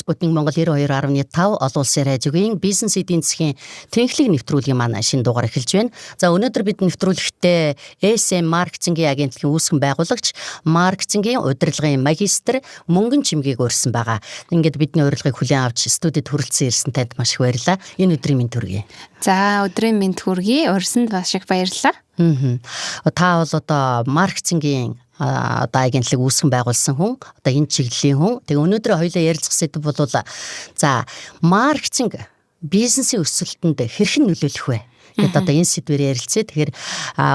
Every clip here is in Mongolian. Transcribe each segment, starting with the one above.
Спутник Монгол 92.5 олон улсын радиогийн бизнес эдийн засгийн тэнхлэг нэвтрүүлгийн маань шинэ дугаар эхэлж байна. За өнөөдөр бид нэвтрүүлэгтээ SM маркетингийн агентлагийн үүсгэн байгуулагч, маркетингийн удирдлагын магистр Мөнгөн Чимгээг урьсан байгаа. Ингээд бидний урилгыг хүлээн авч студид хүрэлцэн ирсэн танд маш их баярлалаа. Энэ өдрийн мэнд хүргэе. За өдрийн мэнд хүргэе. Урьсанд маш их баярлалаа. Та бол одоо маркетингийн одоо агентлаг үүсгэн байгуулсан хүн, одоо энэ чиглэлийн хүн. Тэгээ өнөөдөр хоёулаа ярилцах сэдв бол за маркетинг бизнесийн өсөлтөнд хэрхэн нөлөөлөх вэ? Гэт одоо энэ сэдвээр ярилцъя. Тэгэхээр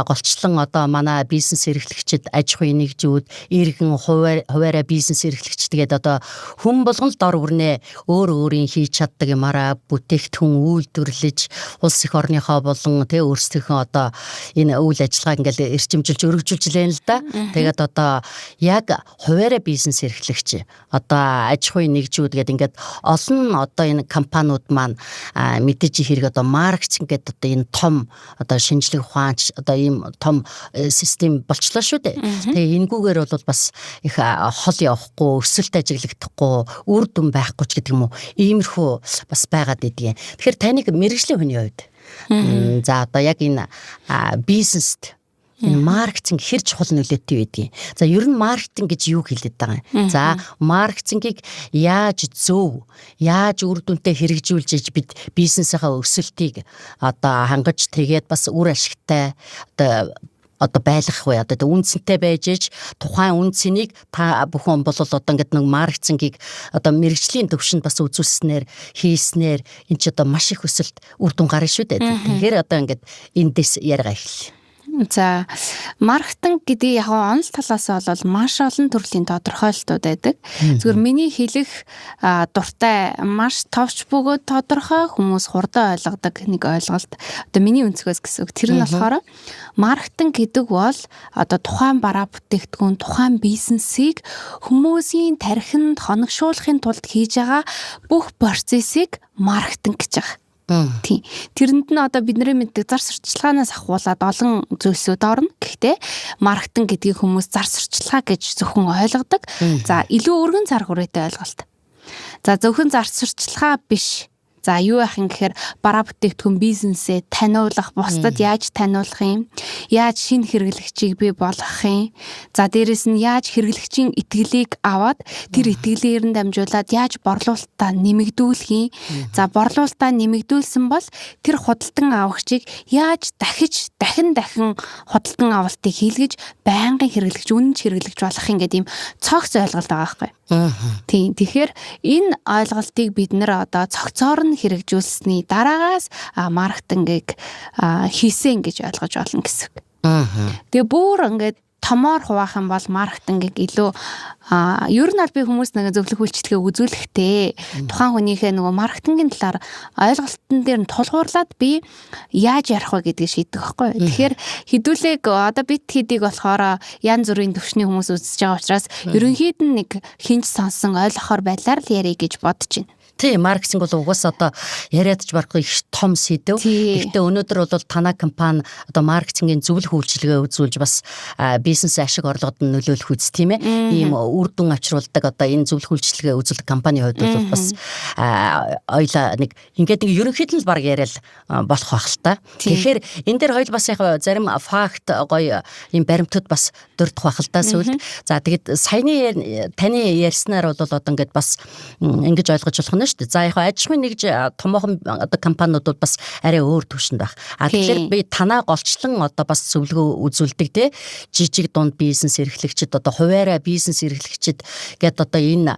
голчлон одоо манай бизнес эрхлэгчид, аж ахуйн нэгжүүд, иргэн хуваараа бизнес эрхлэгч тэгээд одоо хүн болгон л дор бүрнээ өөр өөрийн хийж чаддаг юмараа бүтээгдэхүүн үйлдвэрлэж улс их орныхоо болон тэг өөрсдийнхөө одоо энэ үйл ажиллагааг ингээл эрчимжилж өргөжүүлж лээ л да. Тэгээд одоо яг хуваараа бизнес эрхлэгч одоо аж ахуйн нэгжүүд гэдэг ингээд олон одоо энэ компаниуд маань мэдээж хэрэг одоо маркетинг гэдэг одоо энэ том одоо шинжлэх ухаанч одоо ийм том систем болчлоо шүү дээ. Тэгээ энэгүүгээр бол бас их хол явахгүй, өсөлт ажиглагдахгүй, үр дүн байхгүй ч гэдэг юм уу. Иймэрхүү бас байгаад идэгэн. Тэгэхээр таныг мэргэжлийн хүний хувьд за одоо яг энэ бизнест энэ маркетинг хэр чухал нөлөөтэй байдгийг. За ер нь маркетинг гэж юу хэлээд байгаа юм? За маркетингийг яаж үр дүнтэй хэрэгжүүлж бид бизнесийнхаа өсөлтийг одоо хангаж тэгээд бас үр ашигтай одоо байлгах вэ? Одоо үнцэнтэй байж ээж тухайн үнцнийг та бүхэн бол одоо ингээд нэг маркетингийг одоо мэргэжлийн төвшөнд бас хийснээр энэ ч одоо маш их өсөлт үр дүн гарна шүү дээ. Тэгэхээр одоо ингээд эндээс яриага эхэллээ. За маркетинг гэдэг яг онол талаас бол маш олон төрлийн тодорхойлолтууд байдаг. Зүгээр миний хэлэх дуртай маш товч бөгөөд тодорхой хүмүүс хурдан ойлгодог нэг ойлголт. Одоо миний өнцгөөс гэсэн үг. Тэр нь болохоор маркетинг гэдэг бол одоо тухайн бараа бүтээгдэхүүн, тухайн бизнесийг хүмүүсийн тархинд хоногшуулахын тулд хийж байгаа бүх процессыг маркетинг гэж байгаа. Тийм. Тэрэнд нь одоо бидний мэддэг зар сурталчилгаанаас ахуулаад олон зүйлсүүд орно. Гэхдээ маркетинг гэдгийг хүмүүс зар сурталчилгаа гэж зөвхөн ойлгодог. За илүү өргөн зар хүрээтэй ойлголт. За зөвхөн зар сурталчилгаа биш. За юу яах юм гэхээр бараа бүтээгдэхүүн бизнесээ таниулах, бусдад яаж таниулах юм? Яаж шинэ хэрэглэгчийг бий болгох юм? За дээрэс нь яаж хэрэглэгчийн итгэлийг аваад тэр итгэлээр нь дамжуулаад яаж борлуулалтаа нэмэгдүүлэх юм? За борлуулалтаа нэмэгдүүлсэн бол тэр худалдан авагчийг яаж дахин худалдан авалтыг хийлгэж байнгын үнэнч хэрэглэгч болох юм гэдэг юм цогц ойлголт байгаа байхгүй. Тийм. Тэгэхээр энэ ойлголтыг бид нэр одоо цогцоор нь хэрэгжүүлсэний дараагаас маркетингийг хийсэн гэж ойлгож болно гэсэн үг. Тэгээ бүр ингээд томоор хуваах юм бол маркетингийг илүү ер нь аль би хүмүүс нэг зөвлөх үйлчлэгээ үзүүлэхдээ тухайн хүнийхээ нөгөө маркетингийн талаар ойлголтын дээр нь тулгуурлаад би яаж ярих вэ гэдгийг шийдэх байхгүй. Тэгэхээр хэдүүлэг одоо бит хийдийг болохоор янз бүрийн төвшний хүмүүс үзэж байгаа учраас ерөнхийд нь нэг хинж сонсон ойлгохоор байлаар л ярих гэж бодож байна. Тийм, маркетинг бол угаас одоо яриад ч барахгүй их том сэдв. Гэхдээ өнөөдөр бол танай компани одоо маркетингийн зөвлөх үйлчилгээ үзүүлж бас бизнес ашиг орлогод нөлөөлөх үз тийм ээ. Ийм үр дүн авчруулдаг одоо энэ зөвлөх үйлчилгээ үзүүлдэг компанийн хувьд бол бас ойлаа нэг ингээд ерөнхийд нь баг яриад болох байх л та. Тэгэхээр энэ дээр хоёул бас яг зарим факт гоё ийм баримтууд бас дурдах байх л та сүүлд. За тэгэд саяны таны ярьснаар бол одоо ингээд бас ингэж ойлгож болох нь шүү дээ. За яг аж ахуйн нэгж томоохон одоо компаниуд бас арай өөр төвшөнд байх. Тэгэхээр би танаа голчлон одоо бас зөвлөгөө үзүүлдэг те жижиг дунд бизнес эрхлэгчид одоо хуваараа бизнес эрхлэгчид гэд одоо энэ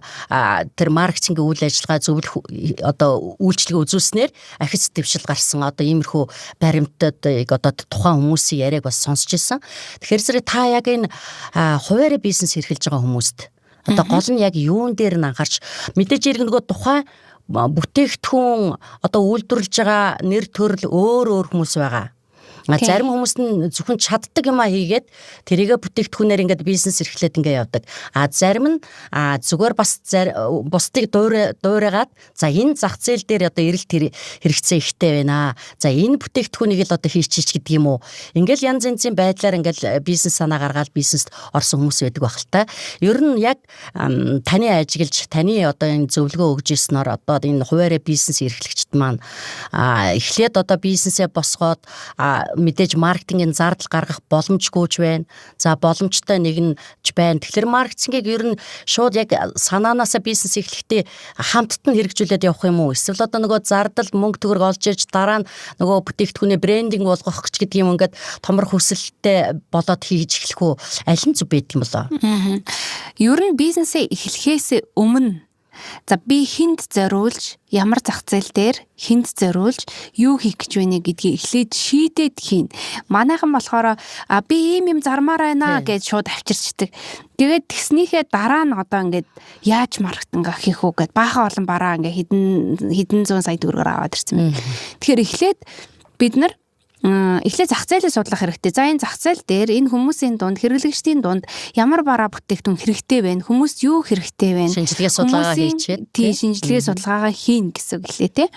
тэр маркетингийн үйл ажиллагаа зөвлөх одоо үйлчлэгээ үзүүлснээр ахиц дэвшил гарсан одоо иймэрхүү баримтуудыг одоо тухайн хүмүүсийн яриаг бас сонсч ирсэн. Тэгэхээр зэрэг та яг энэ хуваараа бизнес эрхэлж байгаа хүмүүст одоо гол нь яг юун дээр нь анхаарч мэдээж иргэн нөгөө тухайн бүтээгдэхүүн одоо үйлдвэрлэж байгаа нэр төрөл өөр хүмүүс байгаа. Зарим хүмүүс нь зөвхөн чаддаг юм хийгээд тэрийгэ бүтээгдэхүүнээр ингээд бизнес эрхлээд ингээд явдаг. Зарим нь зүгээр бас бусдыг дуурайгаад за энэ зах зээл дээр одоо эрэлт хэрэгцээ ихтэй байна. За энэ бүтээгдэхүүнийг л одоо хийчих гэдэг юм уу. Ингээл янз янзын байдлаар ингээл бизнес санаа гаргаад бизнест орсон хүмүүс байдаг байх л та. Ер нь яг таны ажиглаж таны одоо энэ зөвлөгөө өгж ирснээр одоо энэ хуваарь бизнес эрхлэгчд маань эхлээд одоо бизнесээ босгоод мэдээж маркетингийн зардал гаргах боломжгүйч байна. За боломжтой нэгнж байна. Тэгэхээр маркетингийг ер нь шууд яг санаанаасаа бизнес эхлэхдээ хамтд нь хэрэгжүүлээд явах юм уу? Эсвэл одоо нөгөө зардал мөнгө төгрөг олж ирж дараа нь нөгөө бүтээгдэхүүнээ брендинг болгох гэж гэдэг юм ингээд томор хүсэлттэй болоод хийж эхлэх үү? Аль нь зөв байдаг юм болоо? Ер нь бизнесээ эхлэхээс өмнө за би хүнд зориулж ямар зах зээл дээр хүнд зориулж юу хийх гэж байна гэдгийг эхлээд шийдээд хийн. Манайхан болохоор би ийм зармаар байна гэж шууд авчирчдаг. Тэгээд тэгснийхээ дараа нь одоо ингээд яаж маркетинг хийх үү гэд баахан олон бараа ингээд хэдэн зуун сая төгрөгөөр аваад ирсэн байна. Тэгэхээр эхлээд бид нар эхлээд зах зээлээ судлах хэрэгтэй. За энэ зах зээл дээр энэ хүмүүсийн дунд хэрэглэгчдийн дунд ямар бараа бүтээгдэхүүн хэрэгтэй байна? Хүмүүст юу хэрэгтэй байна? Шинжилгээ судалгаа хийчихэд шинжилгээ судалгаагаа хийн гэсэн үг лээ тий.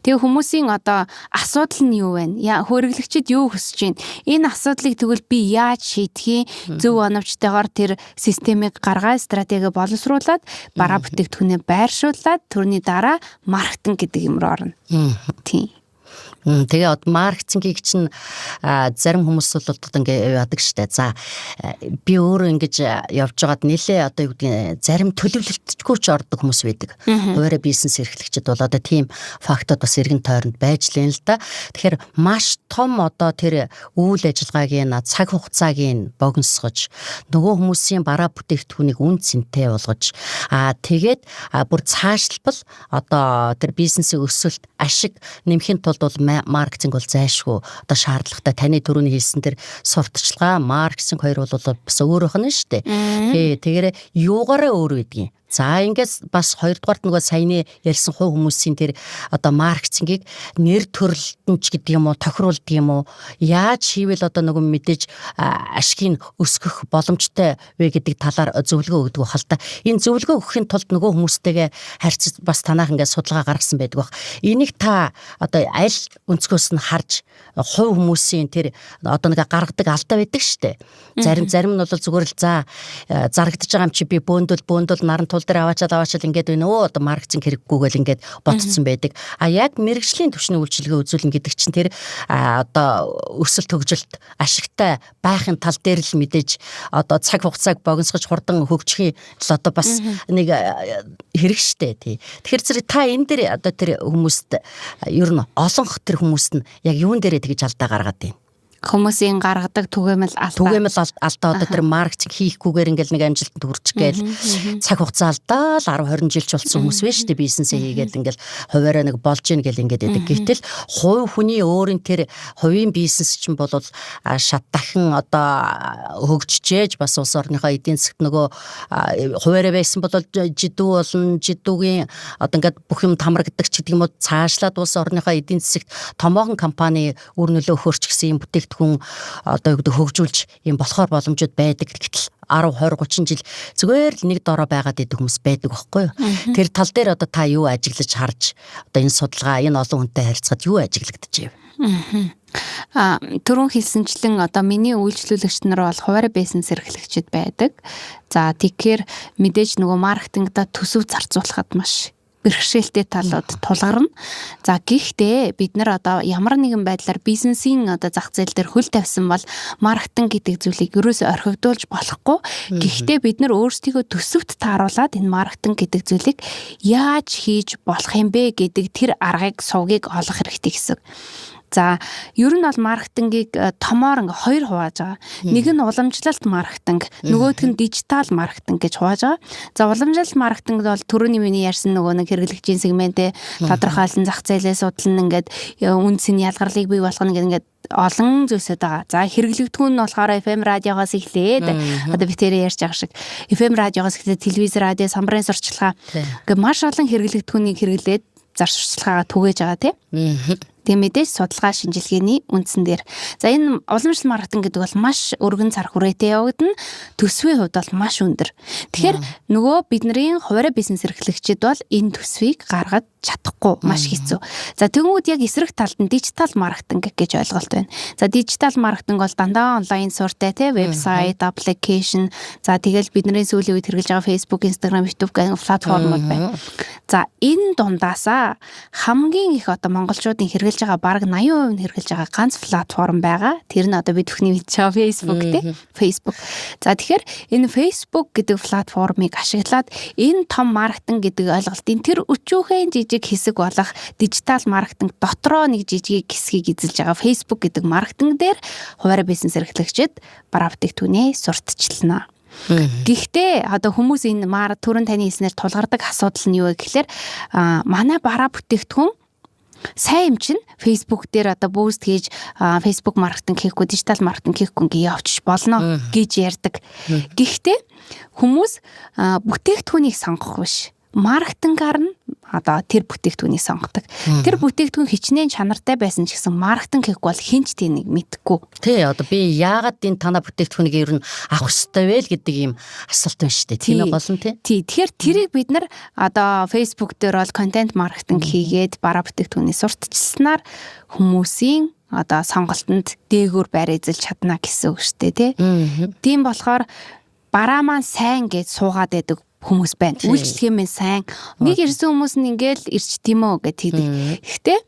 Тэгээ хүмүүсийн одоо асуудал нь юу байна? Хэрэглэгчид юу хүсэж байна? Энэ асуудлыг тэгвэл би яаж шийдэх юм? Зөв оновчтойгоор тэр системийг гаргаад стратеги боловсруулад бараа бүтээгдэхүүнээ байршуулад түрүүний дараа маркетинг гэдэг юм руу орно. Тий. Тэгээ маркетингийг чинь зарим хүмүүс бол одоо ингэ яадаг штэ. За би өөрөө ингэж явж байгаад нэлээ одоо юу гэдэг зарим төлөвлөлтгүй ч ордог хүмүүс байдаг. Хуваарь бизнес эрхлэгчид бол одоо тийм фактууд бас эргэн тойронд байж лээ л да. Тэгэхээр маш том одоо тэр үйл ажиллагаагийн цаг хугацааг нь богиносгож нөгөө хүмүүсийн бараа бүтээгдэхүүнийг үн цэнтэй болгож тэгээд бүр цаашлбал одоо тэр бизнесийн өсөлт ашиг нэмэхийн тулд бол маркетинг бол зайлшгүй одоо шаардлагатай. Таны түрүүний хэлсэн тэр сурталчилгаа маркетинг хоёр бол бас өөрөөх нь шүү дээ. Тэгэхээр юугаараа өөр байдгийг. За ингээс бас хоёрдугаарт нөгөө саяны ярьсан хувь хүмүүсийн тэр одоо маркетингийг нэр төрөлтөнч гэдэг юм уу тохируулдаг юм уу яаж хийвэл одоо нөгөө мэдээж ашигыг өсгөх боломжтой вэ гэдэг талаар зөвлөгөө өгдөг бахал та. Энэ зөвлөгөө өгөхийн тулд нөгөө хүмүүстэйгээ харьцаж бас танах ингээд судалгаа гаргасан байдаг бах. Энийг та одоо аль өнцгөөс нь харж хувь хүмүүсийн тэр одоо нэг гаргадаг алдаа байдаг шүү дээ. Зарим нь бол зүгээр л за зарагдаж байгаа юм чи би бөөндөл наран тул дээр аваачаад ингээд байна өө одоо маркетинг хэрэггүйгээл ингээд ботцсон байдаг. Яг мэрэгжлийн түвшний үйлчилгээ үзүүлэн гэдэг чинь тэр одоо өсөлт хөгжилт ашигтай байхын тал дээр л мэдээж одоо цаг хугацааг богиносгож хурдан хөгжихийн л одоо бас нэг хэрэг штэ тий. Тэгэхээр зэрэг та энэ дээр одоо тэр хүмүүст ер нь олонх тэр хүмүүст нь яг юун дээрээ тэгж алдаа гаргаад байна. Хүмүүсийн гаргадаг түгээмэл алдаа одоо тэр маркетинг хийхгүйгээр ингээл нэг амжилтанд хүрчих гээл цаг хугацаа алдаа л 10 20 жил ч болсон хүмүүс байна шүү дээ бизнесээ хийгээд ингээл хуваараа нэг болж ийн гэл ингээд байдаг. Гэтэл хувь хүний өөрийн тэр хувийн бизнес чинь бол шат дахин одоо хөгжижээж бас улс орныхоо эдийн засгт нөгөө хуваараа байсан бол жидүү болон жидүүгийн одоо ингээд бүх юм тамрагддаг ч гэдэг юм уу цаашлаад улс орныхоо эдийн засгт томоохон компани үр нөлөө өгөх гэсэн юм хүн одоо юу гэдэг хөгжүүлж юм болохоор боломжууд байдаг. Гэтэл 10 20 30 жил зүгээр л нэг дороо байгаад идэх хүмүүс байдаг байхгүй юу? Тэр тал дээр одоо та юу ажиглаж харж одоо энэ судалгаа энэ олон хүнтэй харьцаад юу ажиглагдаж байв? Түрүүн хэлсэнчлэн одоо миний үйлчлүүлэгч нар бол хуваарь бизнес эрхлэгчид байдаг. За тэгэхээр мэдээж нөгөө маркетингда төсөв зарцуулахад маш бэрхшээлтэй талууд тулгарна. За гэхдээ бид нар одоо ямар нэгэн байдлаар бизнесийн одоо зах зээл дээр хөл тавьсан бол маркетинг гэдэг зүйлийг ерөөсөө орхигдуулж болохгүй. Гэхдээ бид нар өөрсдийгөө төсөвт тааруулаад энэ маркетинг гэдэг зүйлийг яаж хийж болох юм бэ гэдэг тэр аргыг сувгийг олох хэрэгтэй гэсэн. За ер нь бол маркетингийг томоор ингээ хоёр хувааж байгаа. Нэг нь уламжлалт маркетинг, нөгөөх нь дижитал маркетинг гэж хувааж байгаа. За уламжлалт маркетингд бол түрүүний миний ярьсан нөгөө нэг хэрэглэгчийн сегментээ тодорхойлсон зах зээлээ судлан ингээд үнс нь ялгарлыг бий болгоно гэдэг олон зүйлсэд байгаа. За хэрэглэгдэхүүн нь болохоор FM радиогоос эхлээд одоо би тэрээр ярьж байгаа шиг FM радиогоос эхлээд телевиз, радио, самбарын сурчлагаа ингээ маш олон хэрэглэгдэхүүнийг хэрэглээд зарчлагаа түгээж байгаа тийм. Тэгээ мэдээж судалгаа шинжилгээний үндсэн дээр. За энэ уламжлал маркетинг гэдэг бол маш өргөн цар хүрээтэй явагдана. Төсвийн хувьд бол маш өндөр. Тэгэхээр нөгөө бидний хуваарь бизнес эрхлэгчид бол энэ төсвийг гаргаж чадахгүй маш хэцүү. За тэгвэл яг эсрэг талд нь дижитал маркетинг гэж ойлголт байна. За дижитал маркетинг бол дандаа онлайн суурьтай тий вебсайт, аппликейшн. За тэгэл бидний сүүлийн үед хэрэглэж байгаа Facebook, Instagram, YouTube гэх платформуд байна. За энэ дундаасаа хамгийн их одоо монголчуудын хэрэглэж байгаа бараг 80% нь хэрэглэж байгаа ганц платформ байгаа. Тэр нь одоо бид бүхний мэдж байгаа Facebook тий Facebook. За тэгэхээр энэ Facebook гэдэг платформыг ашиглаад энэ том маркетинг гэдэг ойлголтын тэр өчүүхэн жижиг хэсэг болох дижитал маркетинг дотроо нэг жижиг хэсгийг эзэлж байгаа Facebook гэдэг маркетинг дээр хуваарь бизнес эрхлэгчид бараа бүтээгдэхүүнээ сурталчилна. Гэхдээ одоо хүмүүс энэ түрүүн таны хэлснээр тулгардаг асуудал нь юу вэ гэхээр манай бараа бүтээгдэхүүн сайн юм чинь Facebook дээр одоо буст хийж Facebook маркетинг хийхгүй, дижитал маркетинг хийхгүй ингээ явчих болно гэж ярьдаг. Гэхдээ хүмүүс бүтээгдэхүүнийг сонгох биш. Маркетингаар нь одоо тэр бүтээгдэхүүнийг сонгодог. Тэр бүтээгдэхүүн хичнээн чанартай байсан ч гэсэн маркетинг хийхгүй бол хинч тэнийг мэдгүй. Тий, одоо би яагаад энэ танаа бүтээгдэхүүнийг ер нь авах ёстой вэ гэдэг ийм асуулт байна шүү дээ. Тийм болон тий. Тэгэхээр тэрийг бид нар одоо Facebook дээр бол контент маркетинг хийгээд бараа бүтээгдэхүүний сурталчилснаар хүмүүсийн одоо сонголтонд дээгүүр байр эзэлж чадна гэсэн үг шүү дээ, тий. Тийм болохоор бараа маань сайн гэж суугаад байдаг хүмүүс байна. Үйлчлэгээ минь сайн. Нэг ирсэн хүмүүс нь ингээл ирч тийм үү гэж тэгдэг. Гэхдээ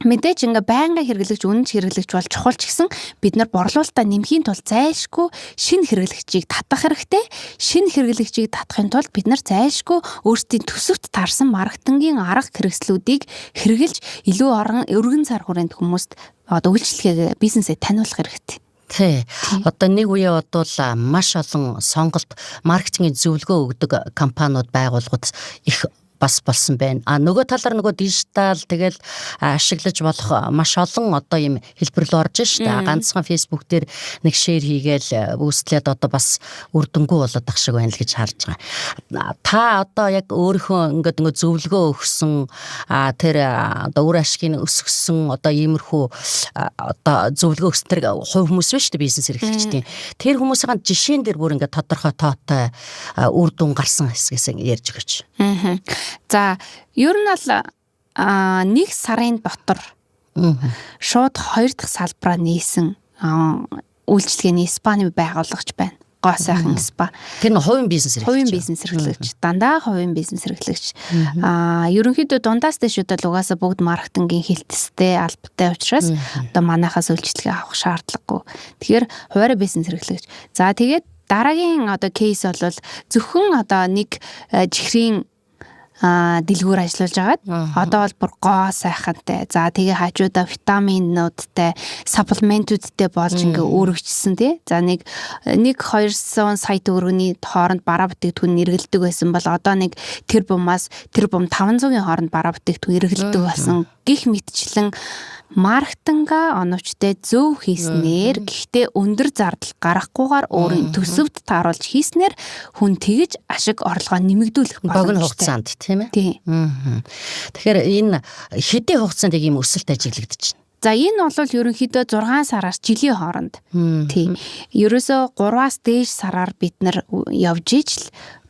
мэдээж ингээ байнга хэрэглэгч, үнэн хэрэглэгч бол чухал ч гэсэн бид нар борлуулалтаа нэмхийн тулд зайлшгүй шинэ хэрэглэгчийг татах хэрэгтэй. Шинэ хэрэглэгчийг татахын тулд бид нар зайлшгүй өөрсдийн төсөвт таарсан маркетингийн арга хэрэгслүүдийг хэрэгжилж илүү өргөн цар хүрээнд хүмүүст одоо үйлчлэгээ бизнесээ таниулах хэрэгтэй. Тий. Одоо нэг үе бодвол маш олон сонголт маркетингийн зөвлөгөө өгдөг компаниуд, байгууллагууд их бас болсон байна. Нөгөө талаар нөгөө дижитал тэгэл ашиглаж болох маш олон одоо ийм хэлбэрлэл орж штэ. Ганцхан Facebook дээр нэг шеэр хийгээл үүслээд одоо бас үр дүнгүй болоод ах шиг байна л гэж харж байгаа. Та одоо яг өөрийнхөө ингээд нөгөө зөвлөгөө өгсөн тэр одоо үр ашгийг өсгсөн одоо иймэрхүү одоо зөвлөгөө өгсөн тэр хувь хүмүүс байна штэ, бизнес эрхлэгчдийн. Тэр хүмүүсийн жишээн дээр бүр ингээд тодорхой тоотой үр дүн гарсан хэсгээс ярьж өгөөч. За ер нь бол 1 сарын дотор шууд 2 дахь салбараа нээсэн үйлчлэгээний спаны байгуулагч байна. Гоо сайхан спа. Тэр нь хувийн бизнес эрхлэгч. Хувийн бизнес эрхлэгч. Дандаа хувийн бизнес эрхлэгч. Ерөнхийдөө дундаас дэшүүд бол угаасаа бүгд маркетингийн хилтэстэй албатай учраас одоо манайхаас үйлчлэгээ авах шаардлагагүй. Тэгэхээр хуваарь бизнес эрхлэгч. За тэгээд дараагийн одоо кейс бол зөвхөн одоо нэг жихрийн дэлгүүр ажиллаж байгаад одоо бол бүр гоо сайхантай. За тэгээ хажуудаа витаминуудтай, саплементүүдтэй болж ингээ өөрөгчсөн тий. За нэг 200 сая төгрөгийн хооронд бараа бүтээгдэхүүн эргэлдэг байсан бол одоо нэг тэр бум 500-ийн хооронд бараа бүтээгдэхүүн эргэлдэг болсон. Гэх мэтчлэн маркетинга оновчтой зөв хийснээр гэхдээ өндөр зардал гаргахгүйгээр өөрийн төсөвт тааруулж хийснээр хүн тэгж ашиг орлогоо нэмэгдүүлэх богино хугацаанд тийм ээ. Тийм. Тэгэхээр энэ хэдийн хугацаанд ийм өсөлт ажиглагдаж байна. За энэ бол ерөнхийдөө 6 сараас жилийн хооронд. Тийм. Ерөөсөө 3-аас дээш сараар бид нар явж ижил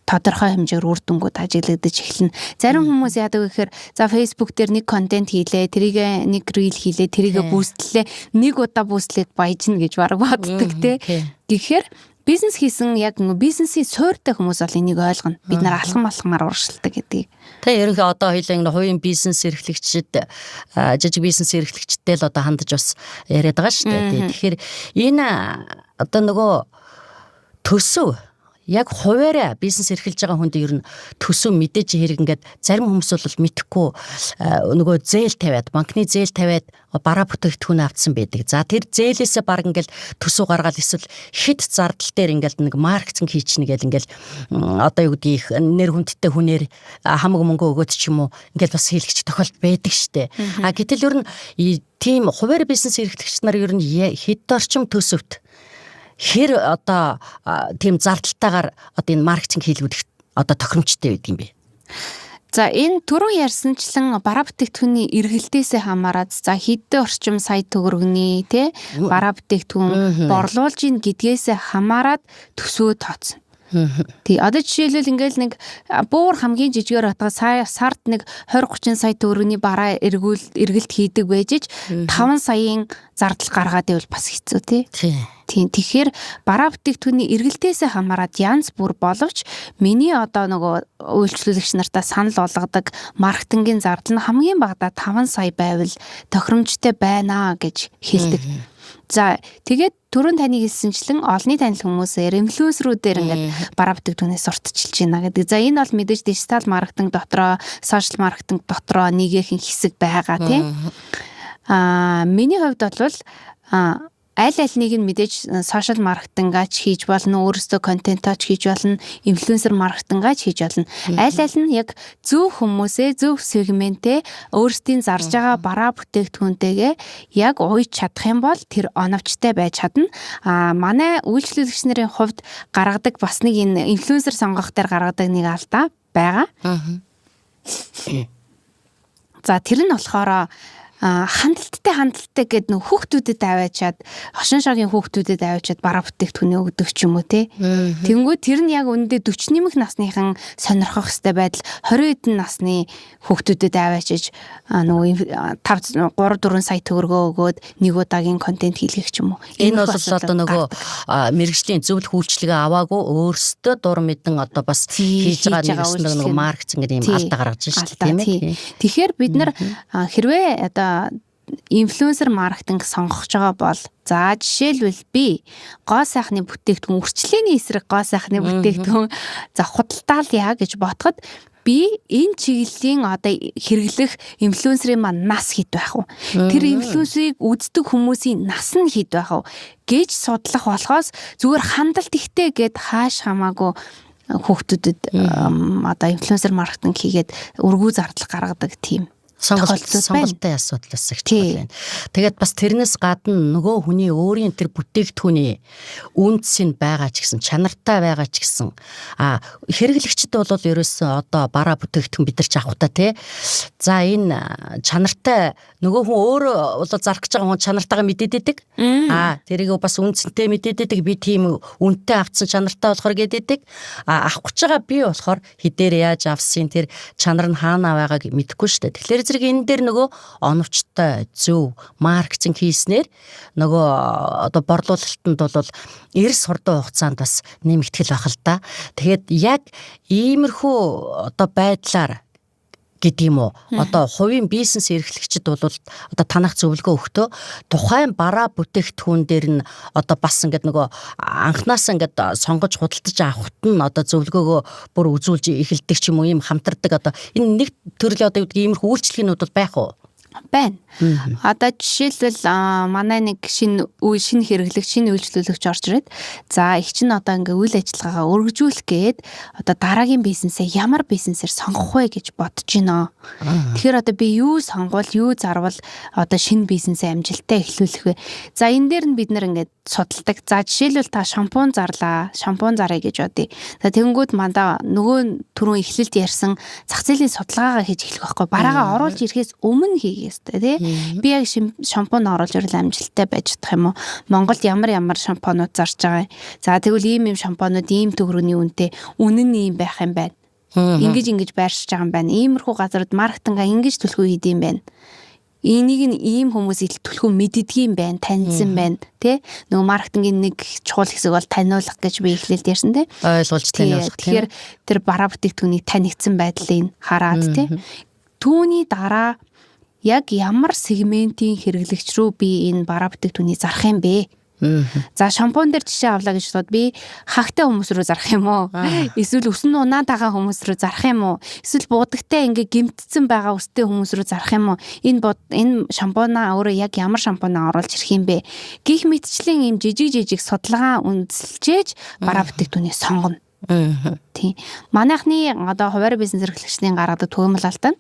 тодорхой хэмжээгээр үр дүнгууд ажиглагдаж эхэлнэ. Зарим хүмүүс яадаг гэхээр за Facebook дээр нэг контент хийлээ, тэрийг нэг reel хийлээ, тэрийг бүүстлээ, нэг удаа бүүстлээд баяжна гэж бараг боддог те. Тэгэхээр бизнес хийсэн яг бизнесийн суурьтай хүмүүс бол энийг ойлгоно. Бид нар алхам-алхамаар урагшилдаг гэдгийг. Тэ ерөнхий одоо хоёулаа хувийн бизнес эрхлэгчид, жижиг бизнес эрхлэгчтэй л одоо хандаж бас яриад байгаа шүү дээ. Тэгэхээр энэ одоо нөгөө төсөв яг хуваарь бизнес эрхэлж байгаа хүнд ер нь төсөв мэдээж хэрэг ингээд зарим хүмүүс бол мэдэхгүй нөгөө зээл тавиад, банкны зээл тавиад бараа бүтээгдэхүүн авцсан байдаг. За тэр зээлээсээ баг ингээд төсөв гаргаад эсвэл хэд зардал дээр ингээд нэг маркетинг хийчихнэ гэл ингээд одоо юу гэдгийг нэр хүндтэй хүнээр хамаг мөнгө өгөөд ч юм уу ингээд бас хийлгэж тохиолдол байдаг штэ. Гэтэл ер нь тийм хуваарь бизнес эрхлэгч нар ер нь хэд орчим төсөвт хэр одоо тийм зардалтайгаар одоо энэ маркетинг хийлгүүлэх одоо тохиромжтой байдаг юм бэ? За энэ түрүү ярьсанчлан бараа бүтээгдэхүүний эргэлтээсээ хамаарат за хэдэн орчим сая төгрөгийн тий бараа бүтээгдэхүүн борлуулж ийн гэдгээсээ хамаарат төсөө тооцно. Тий одоо жишээлбэл ингээл нэг бүр хамгийн жижигээр утга сард нэг 20-30 сая төгрөгийн бараа эргэлт хийдэг байж 5 саяын зардал гаргаад байвал бас хэцүү тий. Тийм тэгэхээр бараа бүтээгдэхүүний эргэлтээсээ хамаарат янз бүр боловч миний одоо нөгөө үйлчлүүлэгч нартаа санал болгодог маркетингийн зардал нь хамгийн багадаа 5 сая байвал тохиромжтой байна гэж хэлдэг. За тэгээд түрүүн таны хэлсэнчлэн олонний танил хүмүүсээр инфлюенсерүүдээр ингээд бараа бүтээгдэхүүнээ сурталчилж байна гэдэг. За энэ бол мэдээж дижитал маркетинг дотроо, сошиал маркетинг дотроо нэгэн хэсэг байгаа тий. Миний хувьд бол аль аль нэг нь мэдээж сошиал маркетингач хийж болно, өөрөөсөө контентооч хийж болно, инфлюенсер маркетингач хийж болно. Аль аль нь яг зөв хүмүүсээ, зөв сегментээ өөрсдийн зарж байгаа бараа бүтээгдэхүүнтэйгээ яг уйж чадах юм бол тэр оновчтой байж чадна. Манай үйлчлүүлэгч нарын хувьд гаргадаг бас нэг энэ инфлюенсер сонгох дээр гаргадаг нэг алдаа байгаа. За тэр нь болохоор хандлттай гэд нөх хүүхдүүдэд аваачаад хошин шогийн хүүхдүүдэд аваачаад бараа бүтээгдэхүүнээ өгдөг ч юм уу те. Тэнгүүд тэр нь яг үндэ 40 нэмэх насныхан сонирхох хэвээр байдал 20 эдэн насны хүүхдүүдэд аваачиж нөгөө 3-4 сая төгрөгөө өгөөд нэг удаагийн контент хийлгэх ч юм уу. Энэ бол одоо нөгөө мэргэжлийн зөвлөх үйлчлэгээ аваагүй өөрсдөө дур мэдэн одоо бас хийж байгаа нэг маркетинг гэдэг юм алдаа гаргаж байна шүү дээ тийм ээ. Тэгэхээр бид нар хэрвээ одоо инфлюенсер маркетинг сонгож байгаа бол за жишээлбэл би гоо сайхны бүтээгдэхүүн үрчлээний эсрэг гоо сайхны бүтээгдэхүүн за худалдаалъя гэж бодоход би энэ чиглэлийн одоо хэрэглэх инфлюенсерийн маань нас хэд байх вэ? Тэр инфлюенсерийг үздэг хүмүүсийн нас нь хэд байх вэ гэж судлах болохоос зүгээр хандлт ихтэй гэд хааш хамаагүй хүүхдүүдэд одоо инфлюенсер маркетинг хийгээд өргүү зардал гаргадаг тийм сонголттой асуудал их байна. Тэгээд бас тэрнээс гадна нөгөө хүний өөрийн тэр бүтээгдэхүүний үндэс нь байгаа ч гэсэн чанартай байгаа ч гэсэн хэрэглэгчд бол ерөөсөө одоо бараа бүтээгдэхүүн бид нар ч авах та тий. За энэ чанартай нөгөө хүн өөрөө бол зарах гэж байгаа хүн чанартайгаа мэдээдэг. Тэрийг бас үнцэнтэй мэдээдэг. Би тийм үнэтэй авцсан чанартай болохоор гэдэг. Авах гэж байгаа би болохоор хідээр яаж авсан тэр чанар нь хаана байгааг мэдэхгүй шүү дээ. Тэгэхээр зэрэг энэ дээр нөгөө оновчтой зөв маркетинг хийснээр нөгөө одоо борлуулалтанд бол эрс хурдан хугацаанд бас нэмэгдэл байх л да. Тэгээд яг иймэрхүү одоо байдлаар гэдэг юм уу одоо хувийн бизнес эрхлэгчид бол одоо танах зөвлөгөө өгтөө тухайн бараа бүтээгдэхүүн дээр нь одоо бас ингээд нөгөө анханасаа ингээд сонгож худалдаж авахт нь одоо зөвлөгөөгөө бүр үзүүлж эхэлдэг ч юм уу ийм хамтардаг одоо энэ нэг төрлийн одоо иймэрхүү үйлчлэгнүүд бол байх уу? Байна. Одоо жишээлбэл манай нэг шинэ хэрэглэгч шинэ үйлчлүүлэгч орж ирээд за их чинь одоо ингээ үйл ажиллагаагаа өргөжүүлэх гээд одоо дараагийн бизнесээ ямар бизнесээр сонгох вэ гэж бодож байна. Тэгэхээр одоо би юу сонгвол юу зарвал одоо шинэ бизнесээ амжилттай эхлүүлэх вэ? За энэ дээр нь бид нэр ингээд судалдаг. За жишээлбэл та шампунь зарлаа. Шампунь заръя гэж бодъё. За тэгэнгүүт мандаа нөгөө түрүүн эхлэлд ярьсан зах зээлийн судалгаагаа хийж эхлэх байхгүй. Бараагаа оруулж ирэхээс өмнө хийх ёстой тий. Би яг шампунь оруулж ирэл амжилттай байж чадах юм уу? Монголд ямар шампунууд зарж байгаа юм. За тэгвэл ийм шампунууд ийм төгрөгийн үнэтэй үнэн нь ийм байх юм байна. Ингэж байршиж байгаа юм байна. Иймэрхүү газарууд маркетинга ингэж төлхөө хийдэм байна. Энийг нь ийм хүмүүс төлхөө мэддгийм байна, таньсан байна, тий? Нөгөө маркетингийн нэг чухал хэсэг бол таниулах гэж би эхлэлд ярьсан тий. Ойлгуулж таниулах. Тэгэхээр тэр бараа бүтээгдэхүүнийг танигдсан байдлыг хараад тий. Түүний дараа яг ямар сегментийн хэрэглэгч рүү би энэ бараа бүтээгдэхүүнийг зарах юм бэ? За шампунь дээр жишээ авлаа гэж бод би хагтай хүмүүс рүү зарах юм уу? Эсвэл өсөн унаад байгаа хүмүүс рүү зарах юм уу? Эсвэл будагтай ингээ гимтсэн байгаа өстэй хүмүүс рүү зарах юм уу? Энэ шампунаа өөрөө яг ямар шампунаа оруулж ирэх юм бэ? Гэх мэтчлэн ийм жижиг судалгаа үндэслэж бараа бүтээгдэхүүнийг сонгоно. Тийм. Манайхны одоо хуваарь бизнес эрхлэгчдийн гаргадаг төгөөмөл алдаа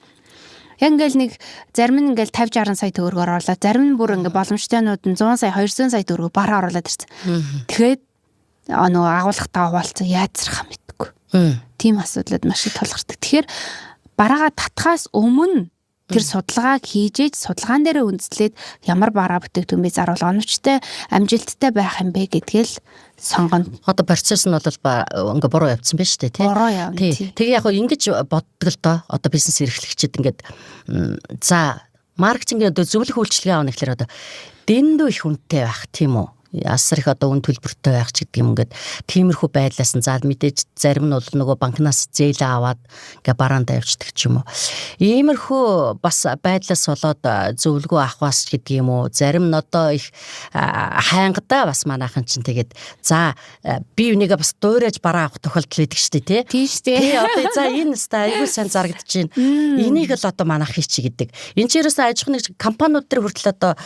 яг ингээл нэг зарим нь ингээл 50-60 сая төгрөгөөр оруулаад зарим нь бүр ингээ боломжтойнууд нь 100 сая 200 сая төгрөгөөр бараа оруулаад ирсэн. Тэгэхээр нөгөө агуулгатаа хуваалцсан яаж зарах юм мэдгүй. Тийм асуудлууд маш их тулгардаг. Тэгэхээр бараагаа татхаас өмнө тэр судалгааг хийжээж судалгаан дээрээ үндэслээд ямар бараа бүтээгдэхүүн би заруул оновчтой амжилттай байх юм бэ гэдгээл сонгоно. Одоо процесс нь бол ингээ буруу явцсан байна шүү дээ, тий. Буруу явна. Тэгээ яг ингэж боддог л доо. Одоо бизнес эрхлэгчид ингээд за маркетингийн одоо зөвлөх үйлчилгээ авах гэхээр одоо дэндүү их үнэтэй байх тийм үү? Асар их одоо үн төлбөртэй байх ч гэдэг юм ингээд тиймэрхүү байдлаас нь заад мэдээж зарим нь бол нөгөө банкнаас зээлээ аваад ингээ бараандаа явчихдаг ч юм уу. Иймэрхүү бас байдлаас болоод зөвлөгөө авахаас гэдэг юм уу. Зарим нь одоо их хайнгадаа бас манайхан чинь тэгээд за би үнийгээ бас дуурайж бараа авах тохиолдол байдаг шүү дээ, тий шүү дээ. Тий одоо за энэ өстой айгүй сайн зарагдаж байна. Энийг л одоо манайх хийчих гэдэг. Энэ ч ерөөсөө аж ахуйн компаниуд дээр хүртэл одоо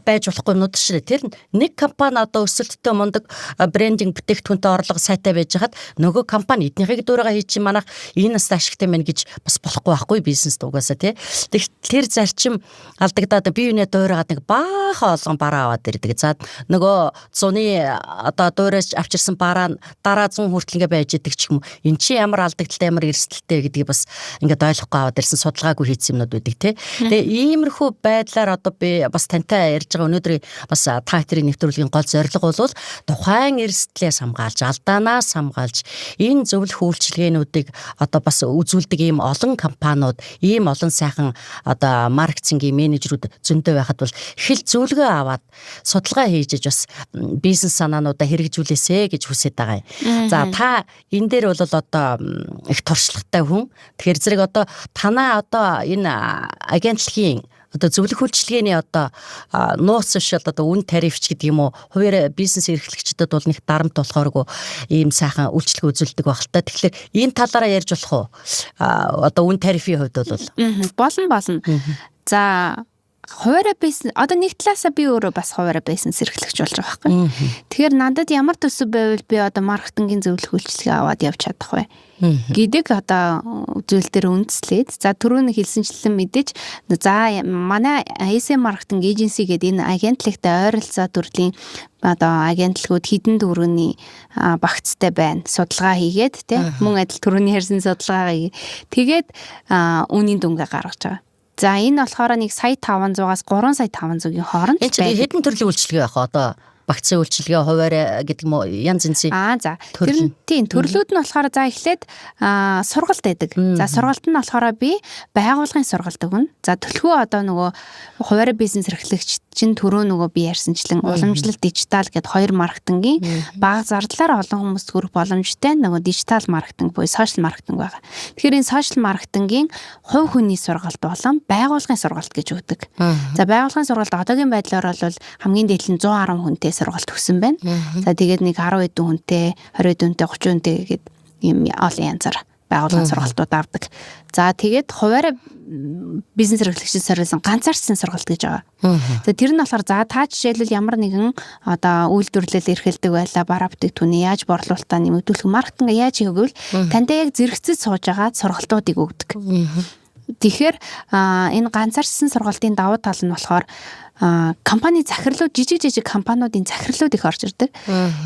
байж болохгүй юмнууд шүү дээ. Тэр нэг компани одоо өсөлттэй мундаг брендинг бүтээгдэхүүнтэй орлого сайтай байж хаад нөгөө компани эднийхийг дүүрээ хийчих манайх энэ нас ашигтай мэн гэж бас болохгүй байхгүй бизнес угаасаа тий. Тэр зарчим алдагдаад бие биенээ дуурайгаад нэг баахан олгон бараа аваад ирдэг. За нөгөө 100-ны одоо дуурайж авчирсан бараа дараа 100 хүртэл ингээ байж идэг ч юм. Эн чи ямар алдагдaltaй ямар эрсдэлтэй гэдгийг бас ингээд ойлгохгүй аваад ирсэн судалгаагүй хийсэн юмнууд байдаг тий. Тэгээ иймэрхүү байдлаар одоо би бас тантай ярьж байгаа өнөөдрийн бас та хоёрын нэвтрүүлгийн зорилго бол тухайн эрсдлээс хамгаалж, алдаанаас хамгаалж энэ зөвлөх үйлчилгээнүүдийг одоо бас үзүүлдэг ийм олон компаниуд, ийм олон сайхан одоо маркетингийн менежерүүд зөндөө байхад бол хэл зөвлөгөө аваад судалгаа хийж бас бизнес санаануудаа хэрэгжүүлээсэ гэж хүсэж байгаа юм. За та энэ дээр бол одоо их туршлагатай хүн. Тэгэхээр зэрэг одоо танаа одоо энэ агентлагийн одоо зөвлөх үйлчилгээний одоо нууц шил одоо үн тарифч гэдэг юм уу хуваар бизнес эрхлэгчдэд бол нэг дарамт болохооргүй ийм сайхан үйлчилгээ үзүүлдэг байх л та. Тэгэхээр энэ талаараа ярьж болох уу? Одоо үн тарифын хувьд бол болно. За хуваарь бизнес одоо нэг талаасаа би өөрөө бас хуваарь бизнес эрхлэгч болж байгаа байхгүй. Тэгэхээр надад ямар төсөв байвал би одоо маркетингийн зөвлөх үйлчилгээ аваад явж чадах вэ гэдэг одоо зүйл дээр үндэслээд за түрүүний хэлсэнчлэн мэдээж за манай SM маркетинг эйженси гэдэг энэ агентлагтай ойролцоо төрлийн одоо агентлагууд хідэн төгрөгийн багцтай байна. Судалгаа хийгээд тий мөн адил түрүүний ярьсан судалгаа хийгээд үнийн дүнгээ гаргаж байгаа. За энэ болохоор 1,500-аас 3,500-ийн хооронд байдаг. Хэдэн төрлийн үйлчилгээ байх одоо багцын үйлчилгээ хуваарь гэдэг юм уу янз янзын. За тийм төрлүүд нь болохоор за эхлээд сургалт байдаг. За сургалт нь болохоор би байгууллагын сургалт өгнө. За төлхөө одоо нөгөө хуваарь бизнес эрхлэгч чинь түрүү нөгөө би ярьсанчлан уламжлалт дижитал гэд хоёр маркетингийн бага зардлаар олон хүмүүст хүрэх боломжтой нөгөө дижитал маркетинг буюу сошиал маркетинг байгаа. Тэгэхээр энэ сошиал маркетингийн хувь хүний сургалт болон байгууллагын сургалт гэж өгдөг. За байгууллагын сургалт одоогийн байдлаар бол хамгийн дээд нь 110 хүнтэй сургалт өгсөн байна. За тэгээд нэг 10 хэдэн хүнтэй, 20 хүнтэй, 30 хүнтэй гээд ийм олон янзаар байгууллагын сургалтууд авдаг. За тэгээд хуваарь бизнес эрхлэгчид зориулсан ганцаарчсан сургалт гэж байгаа. За тэр нь болохоор за та жишээлбэл ямар нэгэн одоо үйлдвэрлэл эрхэлдэг байлаа бараа бүтээгдэхүүний яаж борлуулалтаа нэмэгдүүлэх маркетинг яаж хийх гэвэл тантай яг зэрэгцэж сууж байгаа сургалтуудыг өгдөг. Тэгэхээр энэ ганцаарчсан сургалтын давуу тал нь болохоор компани захирлууд жижиг компаниудын захирлууд их орж ирдэг.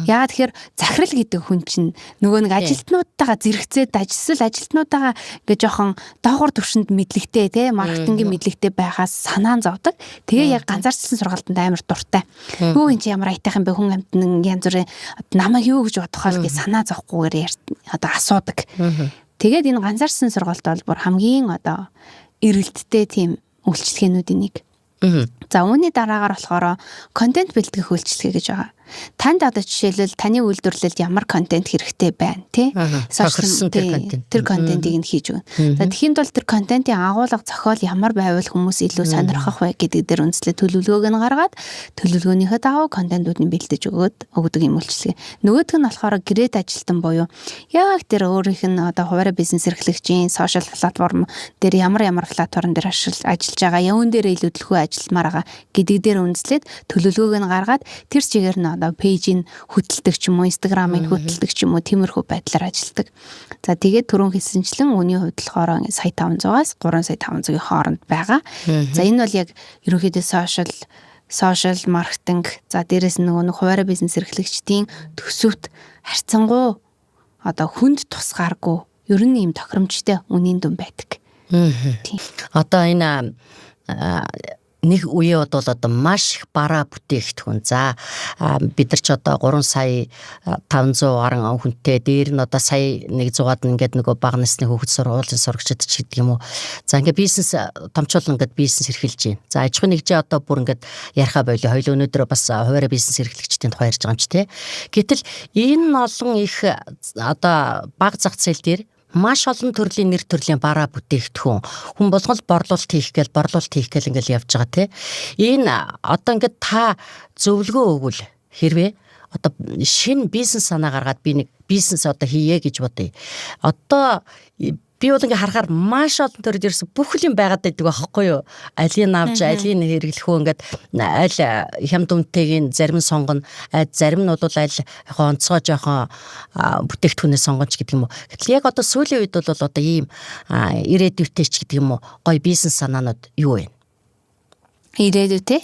Яагаад тэгэхээр захирал гэдэг хүн чинь нөгөө нэг ажилтнуудтайгаа зэрэгцээд ажилтнуудтайгаа ингээ жоохон доогуур түвшинд мэдлэгтэй тий маркетингийн мэдлэгтэй байхаас санаан зовдөг. Тэгээ яг ганцаарчсан сургалтанд амар дуртай. Юу энэ чи ямар айтайх юм бэ хүн амтны янз бүрийн намайг юу гэж бодох вэ гэж санаа зовхгүйгээр одоо асуудаг. Тэгээд энэ ганцаарчсан сургалт бол бүр хамгийн одоо эрэлттэй тийм үйлчлэгээнүүдийн нэг. За үүний дараагаар болохоор контент бэлтгэх үйлчилгээ гэж байгаа. Танд одоо жишээлбэл таны үйлдвэрлэлд ямар контент хэрэгтэй байна тий? Тэр контентийг нь хийж өгнө. За тэгхийн тулд тэр контентын агуулга зохиол ямар байвал хүмүүс илүү сонирхох вэ гэдэг дээр үндэслээ төлөвлөгөөг нь гаргаад төлөвлөгөөнийхөө дагуу контентуудыг бэлдэж өгдөг юм үйлчилгээ. Нөгөөх нь болохоор грейд ажилтан буюу яг тэр өөрийнх нь одоо хуваарь бизнес эрхлэгчийн сошиал платформ дээр ямар платформ дээр ажиллаж байгаа, юун дээр илүү төлхөө ажилламаар байгаа гэдэг дээр үндэслээд төлөвлөгөөг нь гаргаад тэр чигээр нь одоо пэйжийг хөтэлдэг ч юм уу, инстаграмыг хөтэлдэг ч юм уу, тиймэрхүү байдлаар ажилладаг. За тэгээд түрүүн хэлсэнчлэн үүний хувьд болохоор сая 500-аас 3,500-ийн хооронд байгаа. За энэ бол яг ерөнхийдөө сошиал маркетинг, за дээрэс нь нөгөө хуваарь бизнес эрхлэгчдийн төсөвт харьцангуй одоо хүнд тусгааргүй ер нь ийм тохиромжтой үнийн дүн байдаг Одоо энэ нэг үе бол одоо маш их бараа бүтээгдэхүүн. За бид нар ч одоо 3 сая 500 гаруй хүнтэй, дээр нь одоо сая 100-аад ингээд нөгөө бага насны хүүхэд сургуулийн сурагчид ч гэдэг юм уу. За ингээд бизнес томчуулан ингээд бизнес эрхэлж байна. За аж ахуйн нэгжээ одоо бүр ингээд яриха болоо. Хоёул өнөөдөр бас хуваарь бизнес эрхлэгчдийн тухай ярьж байгаа юм чи тий. Гэтэл энэ олон их одоо бага зах зээл дээр маш олон төрлийн нэр төрлийн бараа бүтээгдэхүүн хүн болгол борлуулалт хийх гээл ингээл явж байгаа тий. Энэ одоо ингээд та зөвлөгөө өгвөл хэрвээ одоо шинэ бизнес санаа гаргаад би нэг бизнес одоо хийе гэж бодъё. Одоо би бол ингээ харахаар маш олон төрөд ерөөсө бүх юм байгаад байдаг байхгүй юу? Алийг авч, алийг хэрэглэх үү ингээд аль хямд үнэтэйг зарим сонгоно, зарим нь бол аль онцгой жоохон бүтээгдэхүүнээ сонгоч гэдэг юм уу. Гэтэл яг одоо сүүлийн үед бол одоо ийм ирээдүйтэй ч гэдэг юм уу гоё бизнес санаанууд юу вэ? Ирээдүйтэй.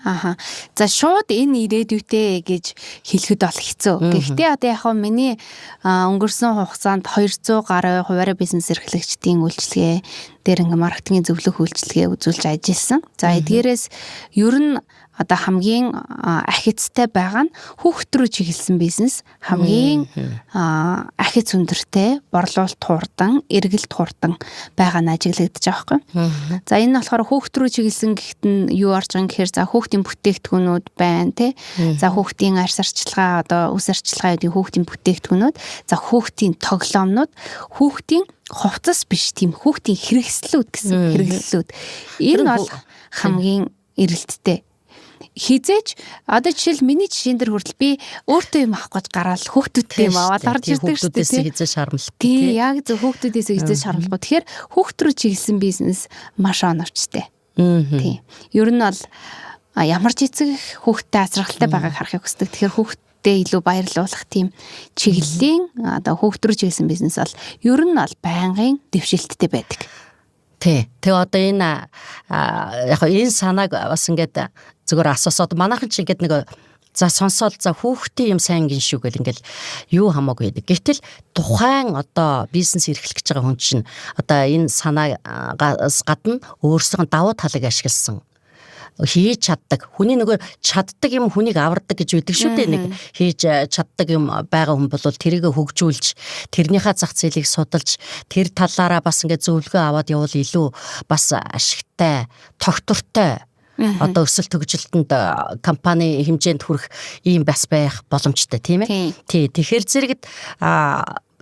Аха. За шууд энэ ирээдүйтэй гэж хэлэхэд бол хэцүү. Гэхдээ одоо яг хөө миний өнгөрсөн хугацаанд 200 гаруй хуваарь бизнес эрхлэгчдийн үйлчилгээ дээр ингээ маркетингийн зөвлөх үйлчилгээ үзүүлж ажилласан. За эдгээрээс ер нь одоо хамгийн ахицтай байгаа нь хүүхэд рүү чиглэсэн бизнес, хамгийн ахиц өндөртэй, борлуулалт хурдан, эргэлт хурдан байгаа нь ажиглагдаж байгаа байхгүй. За энэ нь болохоор хүүхэд рүү чиглэсэн гэхэд нь юу орж байгаа гэхээр за хүүхдийн бүтээгдэхүүнүүд байна тий. За хүүхдийн арьс арчилгаа, одоо үс арчилгаа гэдэг хүүхдийн бүтээгдэхүүнүүд, за хүүхдийн тоглоомнууд, хүүхдийн хувцас биш тийм хүүхдийн хэрэгслүүд гэсэн хэрэгслүүд. Энэ бол хамгийн эрэлттэй. Хизээч одоо жишээл миний жишээн дээр хүртэл би өөртөө юм авах гэж гараал хүүхдүүдтэй юм аваад орж ирдэг шүү дээ. Хизээ шарамлах. Тий, яг зөв хүүхдүүдээс хизээ шарамлах. Тэгэхээр хүүхд рүү чиглэсэн бизнес маш оновчтой. Тий. Ер нь бол ямар ч эцэг хүүхдтэй азрахалтай байгааг харахыг хүсдэг. Тэгэхээр хүүхдтэй илүү баярлуулах тийм чиглэлийн одоо хүүхд рүү чиглэсэн бизнес бол ер нь бол байнгын дэвшилттэй байдаг. Тий. Тэгээ одоо энэ яг энэ санааг бас ингээд зүгээр асуусаад манайхан ч ингээд нэг за сонсоод за хүүхдээ юм сайн гин шүү гэл ингээл юу хамаагүй байдаг. Гэтэл тухайн одоо бизнес эрхлэх гэж байгаа хүн чинь одоо энэ санаагаас гадна өөрсдөө давуу талыг ашигласан хийж чаддаг. Хүний нөгөө чаддаг юм хүнийг авардаг гэж үүдэг шүү дээ. Нэг хийж чаддаг юм байгаа хүн бол тэрийг хөгжүүлж, тэрнийхээ зах зээлийг судалж, тэр талаараа бас ингээд зөвлөгөө аваад явал илүү бас ашигтай, тогтвортой одоо өсөлт төгжилтэнд компани хэмжээнд хүрэх ийм бас байх боломжтой тийм ээ. Тий. Тэгэхээр зэрэгт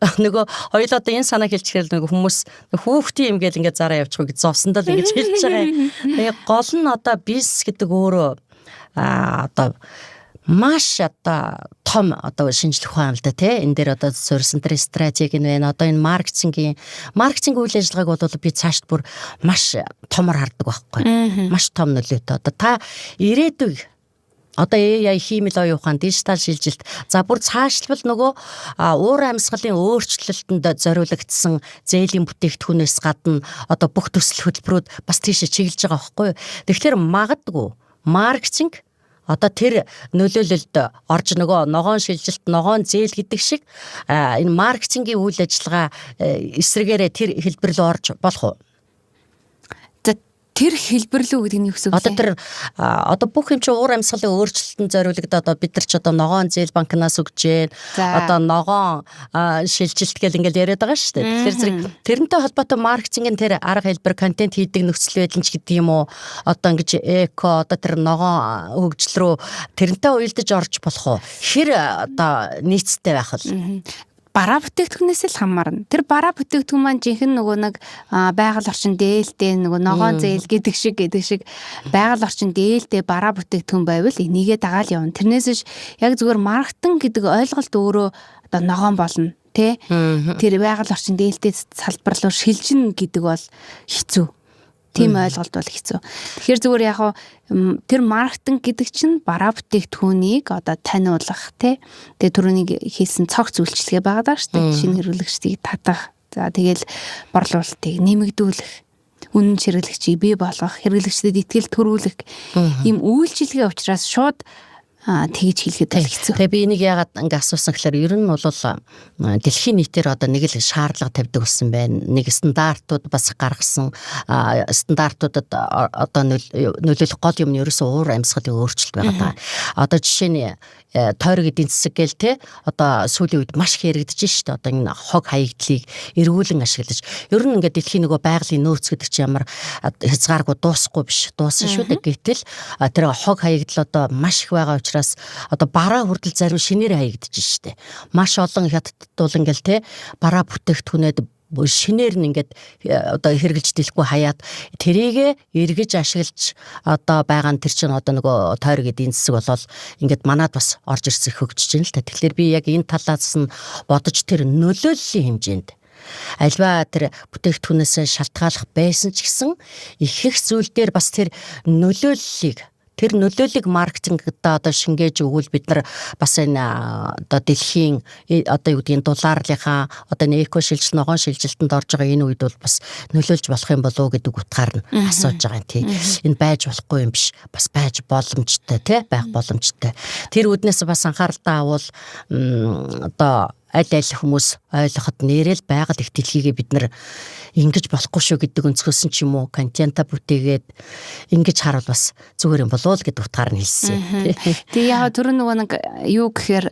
нөгөө хоёул одоо энэ санаа хэлчихэл нөгөө хүмүүс хүүхдийн юм гээл ингээд зараа явчихгүй гэж зовсондоо л ингэж хэлж байгаа юм. Тэгээ гол нь одоо бизнес гэдэг өөрөө одоо маш одоо том одоо шинжлэх ухаан л да тий. Энэ дээр одоо суурьсан стратеги нь байна. Одоо энэ маркетинг үйл ажиллагааг бол би цаашд бүр маш томор хардаг байхгүй. Маш том нөлөөтэй. Одоо та ирээдүйг одоо AI хиймэл оюун ухаан, дижитал шилжилт за бүр цаашлбал нөгөө уур амьсгалын өөрчлөлтөнд зориулагдсан зээлийн бүтээгдэхүүнээс гадна одоо бүх төсөл хөтөлбөрүүд бас тийшээ чиглэж байгаа байхгүй. Тэгэхээр магадгүй маркетинг одоо тэр нөлөөлөлд орж нөгөө ногоон шилжилт, ногоон зээл гэдэг шиг энэ маркетингийн үйл ажиллагаа эсрэгээрээ тэр хэлбэр рүү орж болох уу? Тэр хэлбэр лүү гэдэг нь юу гэсэн үг вэ? Одоо тэр одоо бүх юм чи уур амьсгалын өөрчлөлтөнд зориулагдаад одоо бид нар ч одоо ногоон зээл банкнаас өгч जैन. Одоо ногоон шилжилт гэл ингээл яриад байгаа шүү дээ. Тэгэхээр зэрэг тэрнтэй холбоотой маркетингийн тэр арга хэлбэр, контент хийдэг нөхцөл байдал ч гэдэг юм уу. Одоо ингэж эко одоо тэр ногоон хөгжил рүү тэрнтэй уялдаж орж болох уу? Хэр одоо нийцтэй байх вэ? Бараа бүтээгдэхүүнээс л хамаарна. Тэр бараа бүтээгдэхүүн маань жинхэнэ нөгөө нэг байгаль орчин дээлтэй нөгөө ногоон зээл гэдэг шиг байгаль орчин дээлтэй бараа бүтээгдэхүүн байвал энийгээ дагаал явна. Тэрнээс биш яг зүгээр маркетинг гэдэг ойлголт өөрөө одоо ногоон болно тий. Тэр байгаль орчин дээлтэй салбар руу шилжинэ гэдэг бол хэцүү. Тийм ойлголт бол хэцүү. Тэгэхээр зүгээр яг тэр маркетинг гэдэг чинь бараа бүтээгдэхүүнийг одоо таниулах тий. Тэгээ түрүүнийг хийсэн цогц үйлчлэгээ байгаа даа шүү дээ. Шинэ хэрэглэгчдийг татах. За тэгэл борлуулалтыг нэмэгдүүлэх, үнэн хэрэглэгчийг бий болгох, хэрэглэгчдэд итгэл төрүүлэх ийм үйлчилгээ учраас шууд тэгж хэлгээд хэцүү. Тэгээ би энийг яагаад ингээ асуусан гэхээр ер нь бол дэлхийн нийтээр одоо нэг л шаардлага тавьдаг болсон байна. Нэг стандартууд бас гаргасан стандартуудад одоо нөлөөлөх гол юм нь ерөөсөө уур амьсгалын өөрчлөлт байгаа даа. Одоо жишээ нь тойрог эдийн засаг гээл те одоо сүүлийн үед маш их яригдж штэ одоо энэ хог хаягдлыг эргүүлэн ашиглаж ер нь ингээ дэлхийн нөгөө байгалийн нөөц гэдэг чинь ямар хязгааргүй дуусахгүй биш дууссан шүү дээ гэтэл тэр хог хаягдал одоо маш их байгаа учраас одоо бараа хүртэл зарим шинээр хаягдж штэ маш олон хятадд бол ингээл те бараа бүтээгдэхүүнэд шинээр нь ингээд одоо хэрэгжилж дэлэхгүй хаяад тэрийгэ эргэж ашиглаж одоо байгаа нь тэр чинь одоо нөгөө тойрог эдийн засаг болол ингээд манад бас орж ирсэн хөгжиж байна л та. Тэгэхээр би яг энэ талаас нь бодож тэр нөлөөллийн хэмжээнд альва тэр бүтээгдэхүүнээс шалтгааллах байсан ч гэсэн их зүйл дээр бас тэр нөлөөллийг маркетингда одоо шингээж өгвөл бид нар бас энэ одоо дэлхийн одоо юу гэдгийг долларлынхаа одоо энэ эко шилжилт ногоон шилжилтэнд орж байгаа энэ үед бол бас нөлөөлж болох юм болов уу гэдэг утгаар нь асууж байгаа юм тий. Энэ байж болохгүй юм биш. Бас байж боломжтой тий байх боломжтой. Тэр үднээс бас анхааралтай авал одоо аль хүмүүс ойлгоход нэрэл байгаль их дэлхийгээ бид нар ингэж болохгүй шүү гэдэг өнцгөөс нь ч юм уу контента бүтээгээд ингэж харвал бас зүгээр юм болов уу гэдэг утгаар нь хэлсэн. Тэгээ яг түрүү нөгөө нэг юу гэхээр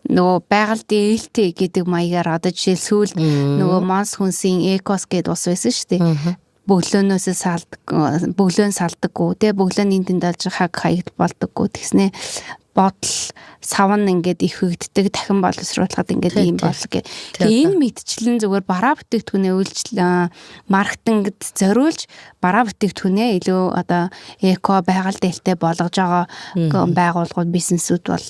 нөгөө байгальд ээлтэй гэдэг маягаар одоо жишээл сүүл нөгөө Монс хүнсийн экос гэдээ ус байсан шүү дээ. Бөглөөнөөс бөглөөн салдаггүй те бөглөөний тэнд алж хаг хаягд болдоггүй тэгснэ бодол савн ингээд их хөгддөг дахин боловсруулахад ингээд ийм бол гэх. Тэгээ энэ мэдчлэн зүгээр бараа бүтээгдэхүүнээ үйлчлэн маркетингд зориулж бараа бүтээгдэхүүнээ илүү одоо эко байгаль дэлтэй болгож байгаа байгууллагууд бизнесүүд бол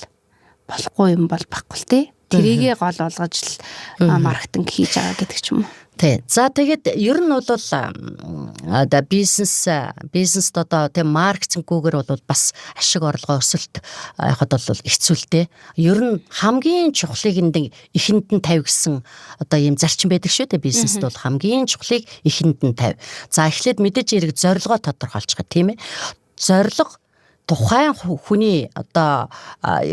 болохгүй юм бол баггүй л те. Тэрийгээ гол олгож л маркетинг хийж байгаа гэдэг ч юм уу. Тий. За тэгээд ер нь бол одоо бизнест одоо тийм маркетинггүйгээр бол бас ашиг орлогоо өсөлт яхад бол хэцүүлтэй. Ер нь хамгийн чухлыг эхэнд нь тавь гэсэн одоо ийм зарчим байдаг шүү дээ бизнест бол хамгийн чухлыг эхэнд нь тавь. За эхлээд мэдээж хэрэг зорилгоо тодорхойлчих тийм ээ. Зорилго тухайн хүний одоо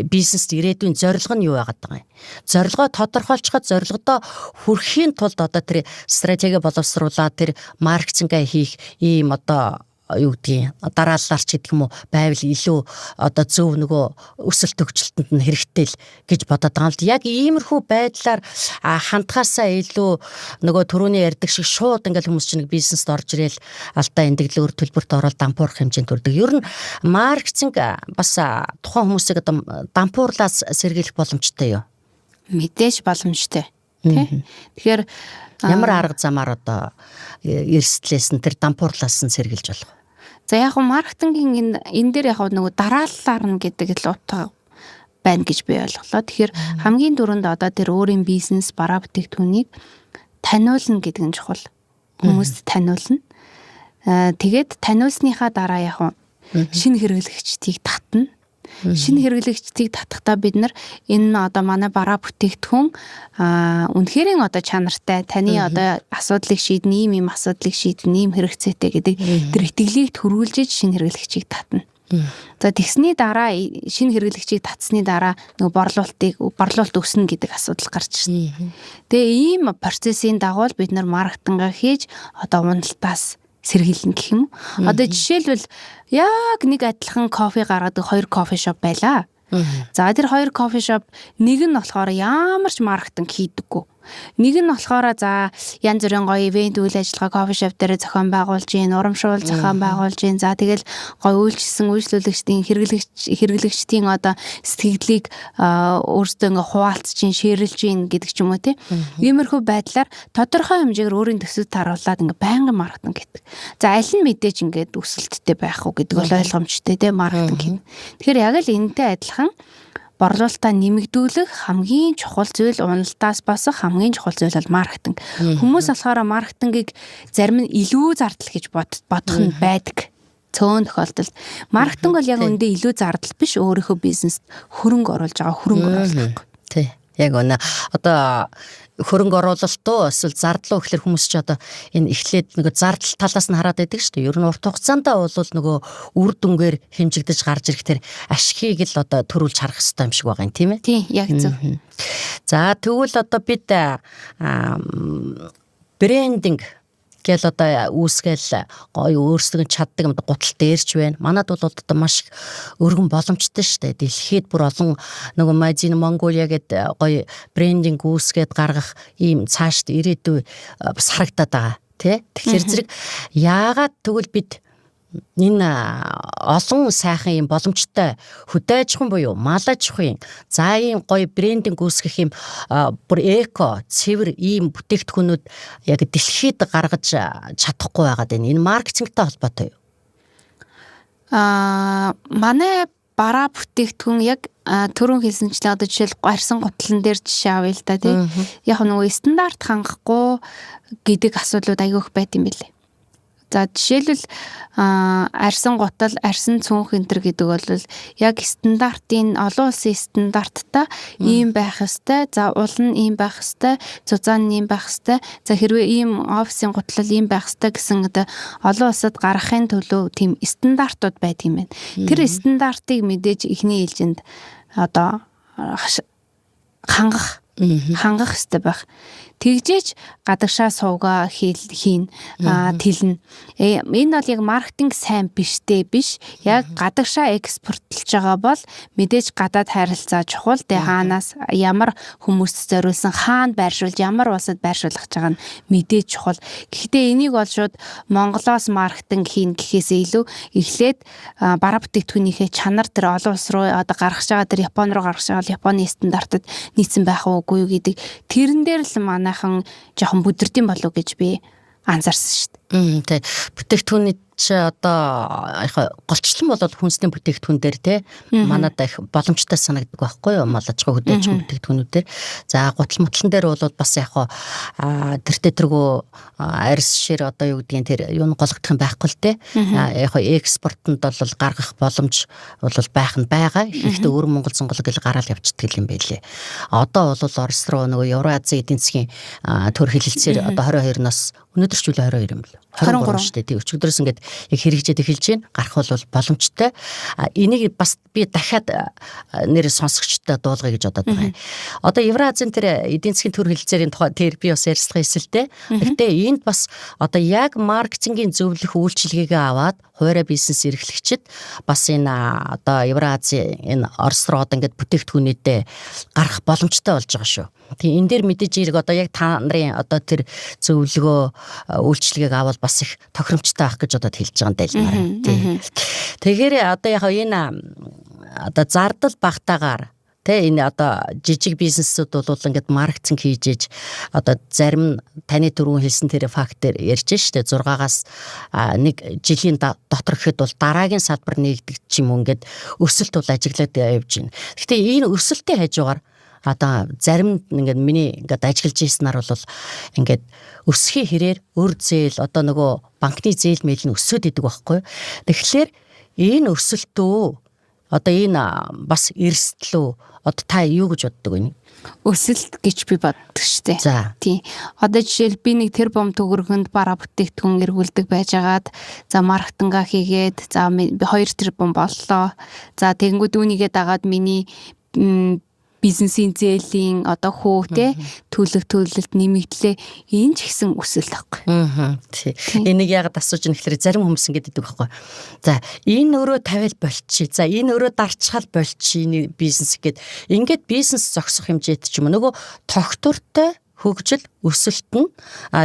бизнест ирээдүйн зорилго нь юу байгаад байгаа юм. Зорилгоо тодорхойлцоход зорилгодоо хүрэхийн тулд одоо тэр стратеги боловсруулаад тэр маркетингээ хийх ийм одоо юу гэдгийг дараалалаар ч гэдэг юм уу байвал илүү одоо зөв нөгөө өсөлт төгжөлтөнд нь хэрэгтэй л гэж бодоод байгаа юм л. Яг иймэрхүү байдлаар хандхаасаа илүү нөгөө түрүүний ярьдаг шиг шууд ингээл хүмүүс чинь бизнест орж ирэл алдаа эндэгдлөөр төлбөрт ороод дампуурах хэмжээнд хүрдэг. Ер нь маркетинг бас тухайн хүмүүсийг одоо дампуурлаас сэргийлэх боломжтой юу? Мэдээж боломжтой. Тэгэхээр ямар арга замаар одоо эрсдлээс нь тэр дампуурлаас нь сэргийлж болох? За яг маркетингийн энэ дээр яг нөгөө дарааллаар нь гэдэг л утга байна гэж би ойлголоо. Тэгэхээр хамгийн түрүүнд одоо тэр өөрийн бизнес бараа бүтээгдэхүүнийг таниулна гэдэг нь чухал. Хүмүүст таниулна. Тэгээд таниулсныхаа дараа яг шинэ хэрэглэгчдийг татна. Шинэ хэрэглэгчдийг татахдаа бид нар энэ одоо манай бараа бүтээгдэхүүн үнэхэрийн одоо чанартай таны одоо асуудлыг шийднэ ийм асуудлыг шийднэ ийм хэрэгцээтэй гэдэг тэр итгэлийг төрүүлж шинэ хэрэглэгчийг татна. За тэгсний дараа шинэ хэрэглэгчийг татсны дараа нөгөө борлуулалт өснө гэдэг асуудал гарч ирнэ. Тэгээ ийм процессын дагуу бид нар маркетинг хийж одоо уналтаас сэргийлнэ гэх юм. Одоо жишээлбэл яг нэг адилхан кофе гаргадаг 2 кофе шоп байлаа. За тэр 2 кофе шоп нэг нь болохоор ямар ч маркетинг хийдэггүй. Нэг нь болохоор за янз бүрийн гоё ивент үйл ажиллагаа кофе шоп дээр зохион байгуулж гин, урамшуул зохион байгуулж гин. За тэгэл гоё үйлчилсэн үйлчлүүлэгчдийн хэрэглэгчдийн одоо сэтгэлийг өөрсдөө ингээ хуваалцж гин, шеэрлж гин гэдэг ч юм уу тий. Иймэрхүү байдлаар тодорхой хэмжээгээр өөрийн төсөвт харуулад ингээ байнгын маркетинг гэдэг. За аль нь мэдээж ингээд өсөлттэй байх уу гэдэг бол ойлгомжтой тий маркетинг юм. Тэгэхээр яг л энэтэй адилхан борлуулалтаа нэмэгдүүлэх хамгийн чухал зүйл уналтаас босох хамгийн чухал зүйл бол маркетинг. Хүмүүс болохоор маркетингийг зарим нь илүү зардал гэж бодох нь байдаг. Цөөн тохиолдолд маркетинг бол яг үндэ илүү зардал биш өөрийнхөө бизнест хөрөнгө оруулж байгаа хөрөнгө оруулах. Тий. Яг үнэ. Одоо хөрөнгө оруулалтуу эсвэл зардлуу гэхэлэр хүмүүс ч одоо энэ эхлээд нөгөө зардал талаас нь хараад байдаг шүү дээ. Ер нь урт хугацаанд бол нөгөө үр дүнгээр хэмжигдэж гарч ирэхээр ашигыг л одоо төрүүлж харах хэрэгтэй юм шиг байгаа юм тийм ээ. Тийм, яг зөв. За тэгвэл одоо бид брендинг гэл одоо үүсгээл гоё өөрсдөө чаддаг юм гутал дээрч байна. Манад бол одоо маш өргөн боломжтой шүү дээ. Дэлхийд бүр олон нөгөө Made in Mongolia гэдэг гоё брендинг үүсгээд гаргах ийм цаашд ирээдүй бас харагдаад байгаа тий. Тэгэхээр зэрэг яагаад тэгвэл бид энэ олон сайхан юм боломжтой хөдөө аж ахуйн буюу мал аж ахуйн за ийм гоё брендинг үүсгэх юм бүр эко цэвэр ийм бүтээгдэхүүнүүд яг дэлхийд гаргаж чадахгүй байгаад байна. Энэ маркетингтэй холбоотой юу? Манай бараа бүтээгдэхүүн яг түрүүн хэлсэнчлээ одоо жишээл гарсан готлон дээр жишээ авъя л да тий. Яг нөгөө стандарт хангахгүй гэдэг асуудлууд айгүйх байт юм билээ. За жишээлбэл арьсан гутал, арьсан цүнх энтер гэдэг бол яг стандартын олон улсын стандарттай ийм байх ёстой. За уул нь ийм байх ёстой, зузаан нь ийм байх ёстой. За хэрвээ ийм офисын гутлал ийм байх ёстой гэсэн одоо олон улсад гаргахын төлөө тийм стандартууд байт юм байна. Тэр стандартыг мэдээж эхний ээлжинд одоо хангах ёстой байх. Тэгжээч гадагшаа суугаа хийн тэлнэ. Энэ бол яг маркетинг сайн биштэй биш. Яг гадагшаа экспортлж байгаа бол мэдээж гадаад харилцаа чухал. Тэгээ хаанаас ямар хүмүүст зориулсан хаана байршуулж ямар улсад байршуулах гэж байгаа нь мэдээж чухал. Гэхдээ энийг бол шууд Монголоос маркетинг хийн гэхээсээ илүү эхлээд бараа бүтээгдэхүүнийхээ чанар тэр олон улс руу одоо гаргаж байгаа тэр Япон руу гаргаж байгаа Японы стандартад нийцсэн байх уугүй юу гэдэг тэрэн дээр л манайхан жоохон бүдэрдэм болов гэж би анзаарсан шүү дээ. Тэ бүтээгдэхүүний чи одоо голчлон болоод хүнсний бүтээгдэхүүн дээр те манад их боломжтой санагддаг байхгүй юу? Мал аж ахуй хөдөө аж ахуйн бүтээгдэхүүнүүдээр. За гутал мутлан дээр бол бас яг тэртээ тэргүү арьс шир одоо юу гэдгийг тэр юу голгодох юм байхгүй л те. Яг экспортод бол гаргах боломж бол байх нь байгаа. Ихэнхдээ өөр Монгол зонгол гэл гараал явчихдаг юм байлээ. Одоо бол Орос руу нөгөө Евразийн эдийн засгийн төр хэлэлцээр одоо 22-наас өнөөдөр ч үл 22 юм л 23 шүү дээ. Тэг өчигдөрөөс ингээд яг хэрэгжээд эхэлж байна. Гарах бол боломжтой. Энийг бас би дахиад нэр сонсогчтой дуулгая гэж бодоод байгаа юм. Одоо Евразийн тэр эдийн засгийн төр хэлэлцээрийн тухай тэр би бас ярилцлага хийсэлтэй. Гэхдээ энд бас одоо яг маркетингийн зөвлөх үйлчилгээгээ аваад хуваарь бизнес эрхлэгчид бас энэ одоо Евразийн энэ Орос руу одоо ингээд бүтээгдэхүүнүүдээ гарах боломжтой болж байгаа шүү. Тэгээ энэ дээр мэдээж хэрэг одоо яг та нарын одоо тэр зөвлөгөө үйлчилгээг авал бас их тохиромжтой байх гэж одоо хэлж байгаа юм даа л наа. Тэгэхээр одоо яг энэ одоо зардал багтаагаар тэ энэ одоо жижиг бизнесүүд бол ингээд маркетинг хийж одоо зарим нь таны түрүүн хэлсэн тэр фактор ярьж штэ 6-аас 1 жилийн дотор гэхэд бол дараагийн салбар нэгдэг ч юм уу ингээд өсөлт бол ажиглаад явж байна. Гэхдээ энэ өсөлтийн хажуугаар одоо зарим ингээд миний ингээд ажиллаж ийснаар бол ингээд өсөхийн хэрээр өр зээл одоо нөгөө банкны зээл мэйл нь өсөд идэг байхгүй. Тэгэхээр энэ өсөлтөө одоо энэ бас эрсдлөө одоо та юу гэж боддог вэ? Өсөлт гэж би боддог штэ. Тийм. Одоо жишээл би нэг тэр бом төгрөгөнд бараа бүтээгдэхүүн эргүүлдэг байжгаад за маркетинга хийгээд за би 2 тэрбум боллоо. За тэгэнгүүт үүнийгээ дагаад миний бизнесийн зээлийн одоо хөөтэй төлөлт нэмэгдлээ энэ ч гэсэн өсөлт байхгүй. Тийм. Энийг яг асууж нэхлээр зарим хүмүүс ингэдэг байхгүй. За энэ өрөө тавиал болчих. За энэ өрөө дарчхал болчих энэ бизнес гэд. Ингээд бизнес зогсох хэмжээд ч юм уу нөгөө тогтвортой хөгжил өсөлт нь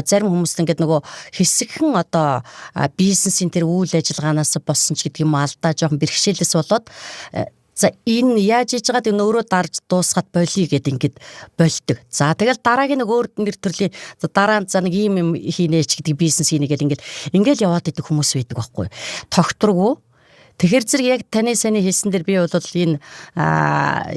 зарим хүмүүст ингээд нөгөө хэсэгхэн одоо бизнесийн тэр үйл ажиллагаанаас болсон ч гэдэг юм алдаа жоохон бэрхшээлээс болоод за энэ яаж хийж байгаад энэ өөрөө дарж дуусгаад болиё гэд ингээд болдог. За тэгэл дараагийн нэг өөр нэр төрлийн за дараа нь за нэг ийм юм хийнээч гэдэг бизнес хийнэ гэл ингээд яваад идэх хүмүүс байдаг байхгүй. Тогтворгүй. Тэгэхээр зэрэг яг таны саяны хэлсэн дээр би бол энэ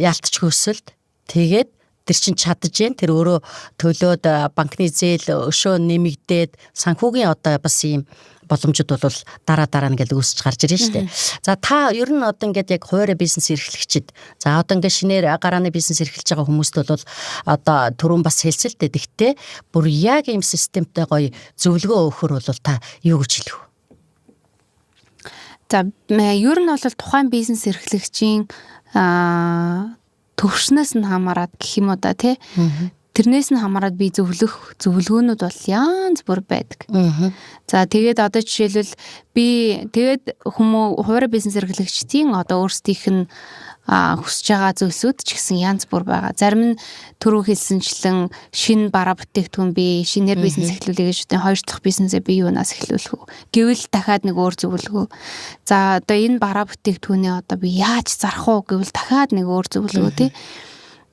яалтч хөсөлт тэгээд тэр чин чадж जैन тэр өөрөө төлөөд банкны зээл өшөө нэмэгдээд санхүүгийн одоо бас ийм боломжууд бол дараа нь ингээд үүсч гарч ирнэ шүү дээ. За та ер нь одоо ингээд яг хуваарь бизнес эрхлэгчид за одоо ингээд шинээр гарааны бизнес эрхэлж байгаа хүмүүст бол одоо түрүүн бас хэлсэлтэй гэхдээ бүр яг ийм системтэй гоё зөвлөгөө өгөхөр бол та юу гэж хэлэх вэ? За ер нь бол тухайн бизнес эрхлэгчийн төвшнөөс нь хамаарат гэх юм уу да тий. Тэрнээс нь хамаарат би зөвлөх зөвлөгөөнүүд бол янз бүр байдаг. За тэгээд одоо жишээлбэл би тэгээд хуваарь бизнес эрхлэгчдийн одоо өөрсдийнх нь хүсэж байгаа зүйлсүүд ч гэсэн янз бүр байгаа. Зарим нь түрүү хэлсэнчлэн шинэ бараа бүтээгдэхүүн би шинээр бизнес эхлүүлэе гэж үтэн хоёр дахь бизнесээ би юунаас эхлүүлэх вэ? Гэвэл дахиад нэг өөр зөвлөгөө. За одоо энэ бараа бүтээгдэхүүнээ одоо би яаж зарах уу гэвэл дахиад нэг өөр зөвлөгөө тий.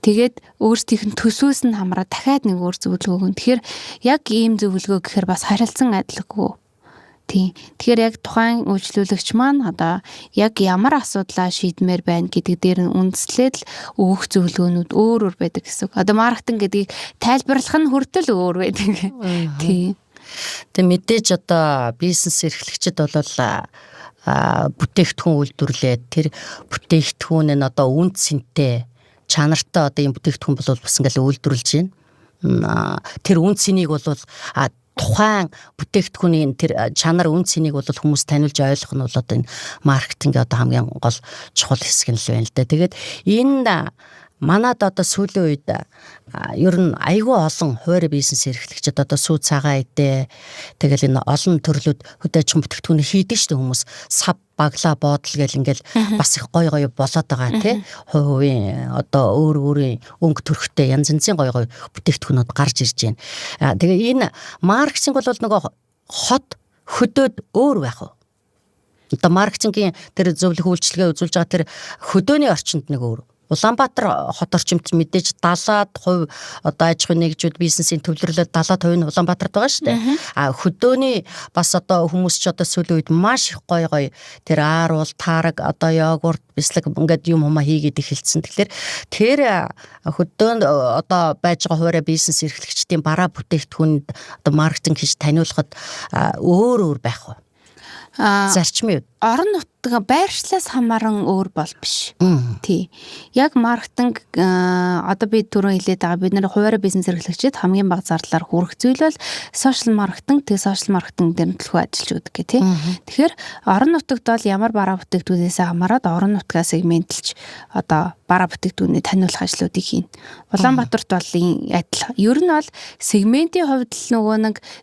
Тэгээд өөрсдийнх нь төсвөөс нь хамраа дахиад нэг өөр зөвлөгөө өгөн. Тэгэхээр яг ийм зөвлөгөө гэхээр бас харилцан адилгүй. Тийм. Тэгэхээр яг тухайн үйлчлүүлэгч маань одоо яг ямар асуудлаа шийдмээр байна гэдэг дээр нь үндэслээд л өгөх зөвлөгөөнүүд өөр байдаг гэсэн үг. Одоо маркетинг гэдгийг тайлбарлах нь хүртэл өөр байдаг. Тийм. Тэгээ мэдээж одоо бизнес эрхлэгчид бол бүтээгдэхүүн үйлдвэрлээд тэр бүтээгдэхүүн нь одоо үн цэнтэй чанартай одоо ийм бүтээгдэхүүн бол бас ингээл үйлдвэрлэж байна. Тэр үн цэнийг бол тухайн бүтээгдэхүүний тэр чанар үн цэнийг бол хүмүүс таниулж ойлгох нь бол одоо энэ маркетингийн одоо хамгийн гол чухал хэсэг нь л байна л да. Тэгээд энэ манад одоо сүүлийн үед ер нь айгүй олон хуваарь бизнес эрхлэгчид одоо сүү цагаан эдээ тэгэл энэ олон төрлүүд хөдөө аж ахуйн бүтээгдэхүүн хийдэг шүү дээ хүмүүс сав баглаа боодол гэл ингээл бас их гой болоод байгаа тий хувийн одоо өөрийн өнгө төрхтэй янз янзын гой бүтээгдэхүүнүүд гарч ирж байна. Тэгээ энэ маркетинг бол нөгөө хот хөдөөд өөр байх уу? Одоо маркетингийн тэр зөвлөх үйлчилгээ үзүүлж байгаа тэр хөдөөний орчинд нэг өөр. Улаанбаатар хот орчимд мэдээж 70% одоо аж ахуйн нэгжүүд бизнесийн төвлөрлөлд 70% нь Улаанбаатарт байгаа шүү дээ. Хөдөөний бас одоо хүмүүс ч одоо сүүлийн үед маш их гоё тэр ааруул, таараг, одоо йогурт, бислэг ингээд юм хийгээд эхэлсэн. Тэгэхээр тэр хөдөөнд одоо байж байгаа хуваарь бизнес эрхлэгчдийн бараа бүтээгдэхүүнд одоо маркетинг хийж таниулахад өөр байх уу? Зарчмын үед орон нутгийн байршлаас хамааран өөр бол биш. Тий. Яг маркетинг одоо би түрүү хэлээд байгаа бид нар хуваарь бизнес эрхлэгчид хамгийн бага зардлаар хүрэх зүйл бол сошиал маркетинг, тэгээ сошиал маркетинг дээр төлхөө ажиллаж үүдэг гэх тий. Тэгэхээр орон нутагт бол ямар бараа бүтээгдэхүүнээс хамаарат орон нутгаа сегментлж одоо бараа бүтээгдэхүүний таниулах ажлуудыг хийн. Улаанбаатарт бол адилхан. Ер нь бол сегментийн хувьд л нөгөө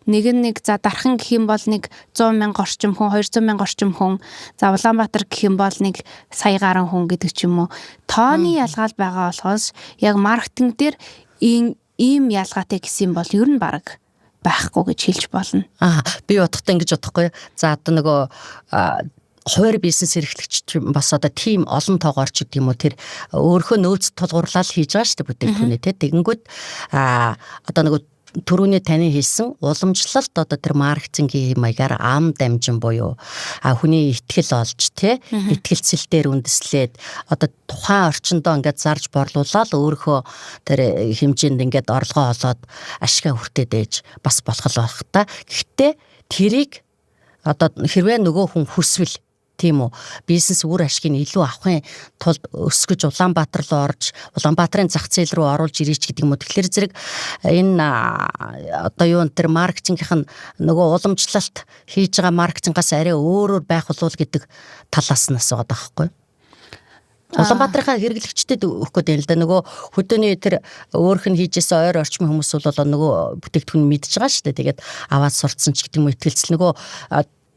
нэг за дархан гэх юм бол нэг 100,000 орчим хүн, 200,000 орчим хүн. За Улаанбаатар гэх юм бол нэг сая гаруй хүн гэдэг ч юм уу. Тооны ялгаал байгаа болохоос яг маркетинг дээр ийм ялгаатай гэсэн бол ер нь баг байхгүй гэж хэлж болно. Би бодохдоо ингэж бодохгүй. За одоо нөгөө хуваарь бизнес эрхлэгч бас одоо тийм олон тоогоор ч гэдэг юм уу тэр өөрийнхөө нөөц тулгуурлал хийж байгаа шүү дээ бүтээгдэхүүнээ тий. Тэгэнгүүт одоо нөгөө түрүүний таны хэлсэн уламжлалт одоо тэр маркетингийн маягаар ам дамжин буюу хүний итгэл олж тий итгэлцэлээр үндэслээд одоо тухайн орчиндөө ингээд зарж борлуулаад өөрийнхөө тэр хэмжээнд ингээд орлогоо олоод ашгаа хүртээд ээж бас болох л байх та. Гэхдээ тэрийг одоо хэрвээ нөгөө хүн хүсвэл тийм үү бизнес үр ашгийг илүү авахын тулд өсгөж Улаанбаатар руу орж Улаанбаатарын зах зээл рүү оруулж ирээч гэдэг юм уу. Тэгэхээр зэрэг энэ одоо юу нэр маркетингийнх нь нөгөө уламжлалт хийж байгаа маркетингаас арай өөрөөр байх болов гэдэг талаас нь асууад байгаа байхгүй. Улаанбаатарынхаа хэрэглэгчдэд өгөх гээд байна л да. Нөгөө хөдөөний тэр өөрх нь хийжсэн ойр орчмын хүмүүс бол нөгөө бүтээгдэхүүн мэдж байгаа шүү дээ. Тэгээд аваад сурцсан ч гэдэг юм уу итгэлцэл нөгөө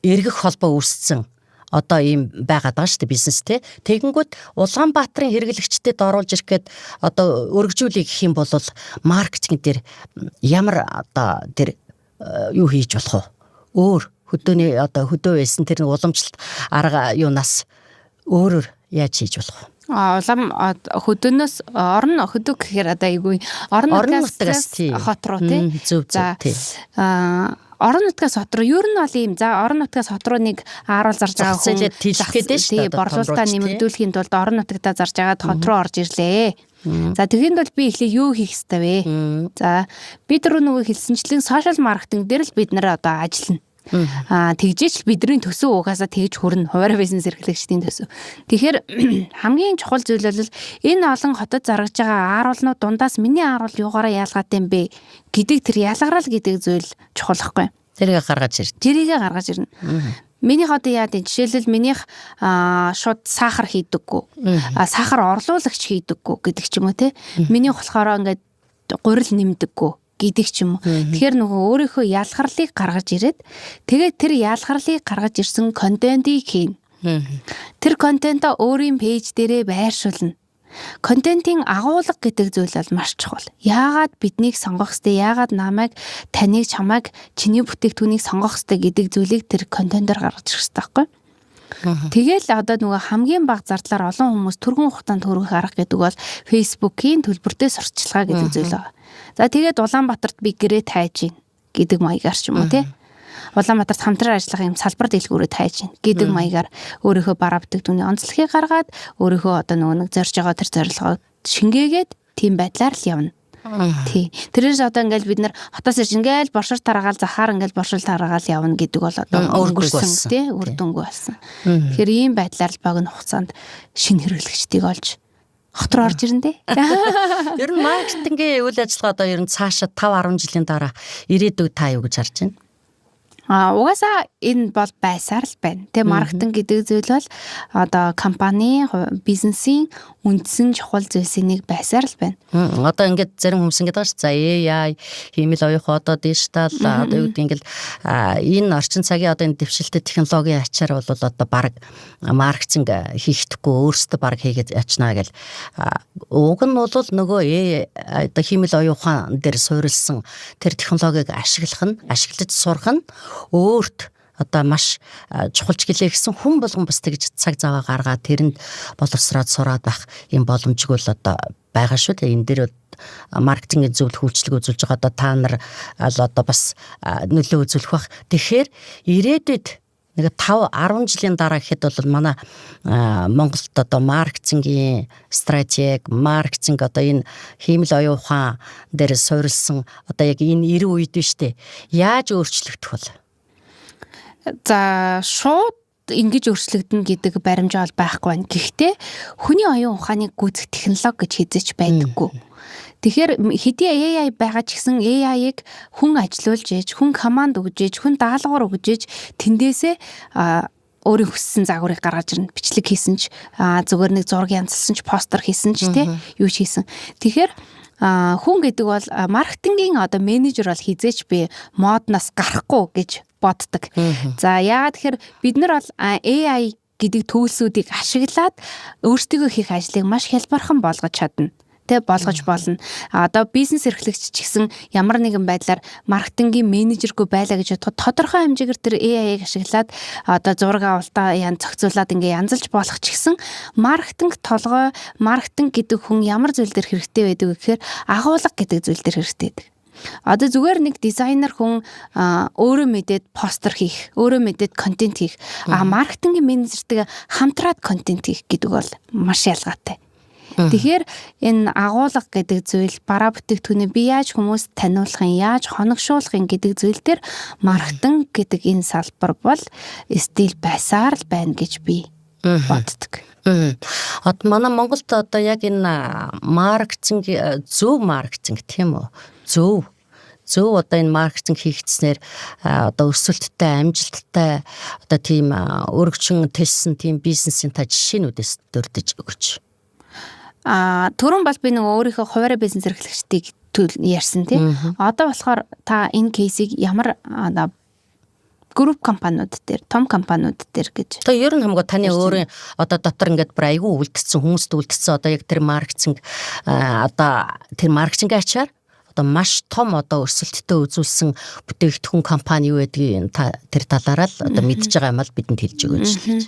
эргэх холбоо үүссэн одоо ийм байгаад байгаа шүү дээ бизнес те. Тэгэнгүүт Улаанбаатарын хэрэглэгчдэд оруулж ирэх гээд одоо өргөжүүлэх гэх юм бол маркетинг дээр ямар одоо тэр юу хийж болох вэ? Өөр хөдөөний одоо хөдөө байсан тэр уламжлалт арга юунаас өөрөөр яаж хийж болох вэ? Улам хөдөөнөөс орон гэхээр одоо айгүй орон нутгаас хот руу тий. Зөв тий. орон нутгаас хот руу ер нь бол ийм за орон нутгаас хот руу нэг ааруул зарж байгаа хүн тийлэх гэдэг шүү дээ. Борлуулалтаа нэмэгдүүлэхийн тулд орон нутгатаа зарж агаад хот руу орж ирлээ. За тэгэхэд бол би эхлээ юу хийх ёстой вэ? За бид рүү хэлсэнчлэн сошиал маркетинг дээр л бид нэр одоо ажиллана. Тэгжээч бидний төсөө угаасаа тэгж хүрнэ хуваарь бизнес эрхлэгчдийн төсөө. Тэгэхээр хамгийн чухал зүйл бол энэ олон хотод заргаж байгаа ааруулнууд дундаас миний ааруул юугаараа яалгаатай юм бэ гэдэг тэр ялгарал гэдэг зүйл чухал байхгүй. Тэрийг гаргаж ирнэ. Минийх одоо яа гэдэг жишээлбэл минийх шууд сахар хийдэггүй. Сахар орлуулагч хийдэггүй гэдэг ч юм уу те. Минийх болохоор ингээд гурил нэмдэггүй гэдэг ч юм уу. Тэгэхээр нөгөө өөрийнхөө ялгарлыг гаргаж ирээд тэгээд тэр ялгарлыг гаргаж ирсэн контентийг хийнэ. Тэр контентоо өөрийн пэйж дээрээ байршуулна. Контентын агуулга гэдэг зүйл бол маш чухал. Яагаад биднийг сонгох ёстой? Яагаад намайг, таныг, чамайг, чиний бүтээгдэхүүнийг сонгох ёстой гэдэг зүйлийг тэр контентоор гаргаж ирэх ёстой байхгүй? Тэгэл одоо нөгөө хамгийн бага зардлаар олон хүмүүс түргэн хугацаанд төгрөх арга гэдэг бол Facebook-ийн төлбөртэй сурталчилгаа гэдэг зүйл байна. За тэгээд Улаанбаатарт би гэрээ тайж гин гэдэг маягаар ч юм уу тий. Улаанбаатарт хамтран ажиллах юм салбар дэлгүүрээ тайж гин гэдэг маягаар өөрийнхөө бараа бүтээгдэхүүний онцлогийг гаргаад өөрийнхөө одоо нөгөө нэг зорж байгаа тэр зорилгоо шингээгээд тийм байдлаар л явна. Тий. Тэрээс одоо ингээл бид нар хотоос ирж ингээл боршир тараагаал захаар ингээл боршир тараагаал явна гэдэг бол одоо өнгөрсөн тий үр дүнгүй болсон. Тэгэхээр ийм байдлаар л богино хугацаанд шинэ хэрэглэгчдийг олж хот руу орж ирнэ дээ. Ер нь маркетингийн үйл ажиллагаа одоо ер нь цаашаа 5-10 жилийн дараа ирээдүйг та юу гэж харж байна? Угаасаа энэ бол байсаар л байна. Тэгээ маркетинг гэдэг зүйл бол одоо компани, бизнесийн үндсэн чухал зүйлсийн нэг байсаар л байна. Одоо ингээд зарим хүмүүс ингээд байгаа ш. За AI, хиймэл оюухан одоо дижитал одоо юу гэдэг ингээд энэ орчин цагийн одоо энэ дэвшилтэй технологийн ачаар бол одоо баг маркетинг хийхдэггүй өөрсдөө баг хийгээд ячнаа гэл. Уг нь бол нөгөө одоо хиймэл оюухан дээр суурилсан тэр технологиг ашиглаж сурах нь өөрт одоо маш чухалч гэлээ гэсэн хүн болгон бас тэгж цаг зав гаргаад тэрэнд боловсроод сураад байх юм боломжиг бол одоо байгаа шүү дээ. Энэ дээр маркетингийн зөвлөх үйлчлэг үзүүлж байгаа одоо та нар одоо бас нөлөө үзүүлэх бах. Тэгэхээр ирээдүйд нэг 5-10 жилийн дараа гэхэд бол манай Монголд одоо маркетингийн стратеги, маркетинг одоо энэ хиймэл оюухан дээр суурилсан одоо яг энэ 90 үед нь штэ яаж өөрчлөгдөх вэ? За шууд ингэж өөрчлөгдөн гэдэг баримжаа бол байхгүй байна. Гэхдээ хүний оюун ухааныг гүйцэх технологи гэж хэзээч байдаггүй. Тэгэхээр хэдий AI байгаа ч гэсэн AI-ыг хүн ажилуулж ээж, хүн команд өгж ээж, хүн даалгавар өгж ээж тэндээсээ өөрийн хүссэн загварыг гаргаж ирнэ. Бичлэг хийсэн ч зүгээр нэг зураг янзлсан ч постэр хийсэн ч тий юу ч хийсэн. Тэгэхээр хүн гэдэг бол маркетингийн одоо менежер бол хизээч би моднаас гарахгүй гэж боддог. За яагаад тэгэхээр бид нар бол AI гэдэг төлсүүдийг ашиглаад өөрсдөө хийх ажлыг маш хялбархан болгож чадна. Болгож болно. Одоо бизнес эрхлэгч ч гэсэн ямар нэгэн байдлаар маркетингийн менежергүй байлаа гэж бодоход тодорхой хэмжээгээр тэр AI-г ашиглаад одоо зураг авалтаа зохицуулаад ингээ янзалж болох ч гэсэн маркетинг толгой, маркетинг гэдэг хүн ямар зүйл дээр хэрэгтэй байдаг вэ гэхээр агуулга гэдэг зүйл дээр хэрэгтэй байдаг. Одоо зүгээр нэг дизайнер хүн өөрөө мэдээд постэр хийх, өөрөө мэдээд контент хийх, маркетингийн менежертэйгээ хамтраад контент хийх гэдэг бол маш ялгаатай. Тэгэхээр энэ агуулга гэдэг зүйл бараа бүтээгдэхүүнийг би яаж хүмүүст таниулахын, яаж хоногшуулахын гэдэг зүйл дээр маркетинг гэдэг энэ салбар бол стил байсаар л байна гэж би боддог. Одоо манай Монголд одоо яг энэ маркетинг зөв маркетинг тийм үү? Зөв одоо энэ маркетинг хийгдснээр одоо өсөлттэй, амжилттай одоо тийм өргөчн төлсөн тийм бизнесийн та жишээнүүдээс дурдж өгөөч. Түрүүн бол би нөгөө өөрийнхөө хуваарь бизнес эрхлэгчдийг ярьсан тий. Одоо болохоор та энэ кейсийг ямар групп компаниуд дээр, том компаниуд дээр гэж. Тэгээ ер нь хамгаа таны өөрийн одоо дотор ингээд бүр айгүй үлдсэн хүмүүст үлдсэн одоо яг тэр маркетинг одоо тэр маркетинг ачаар одоо маш том одоо өрсөлттэй үзүүлсэн бүтээгдэхүүн компани юу гэдгийг тэр талаараа л одоо мэдж байгаа юм бол бидэнд хэлж өгөөч гэж.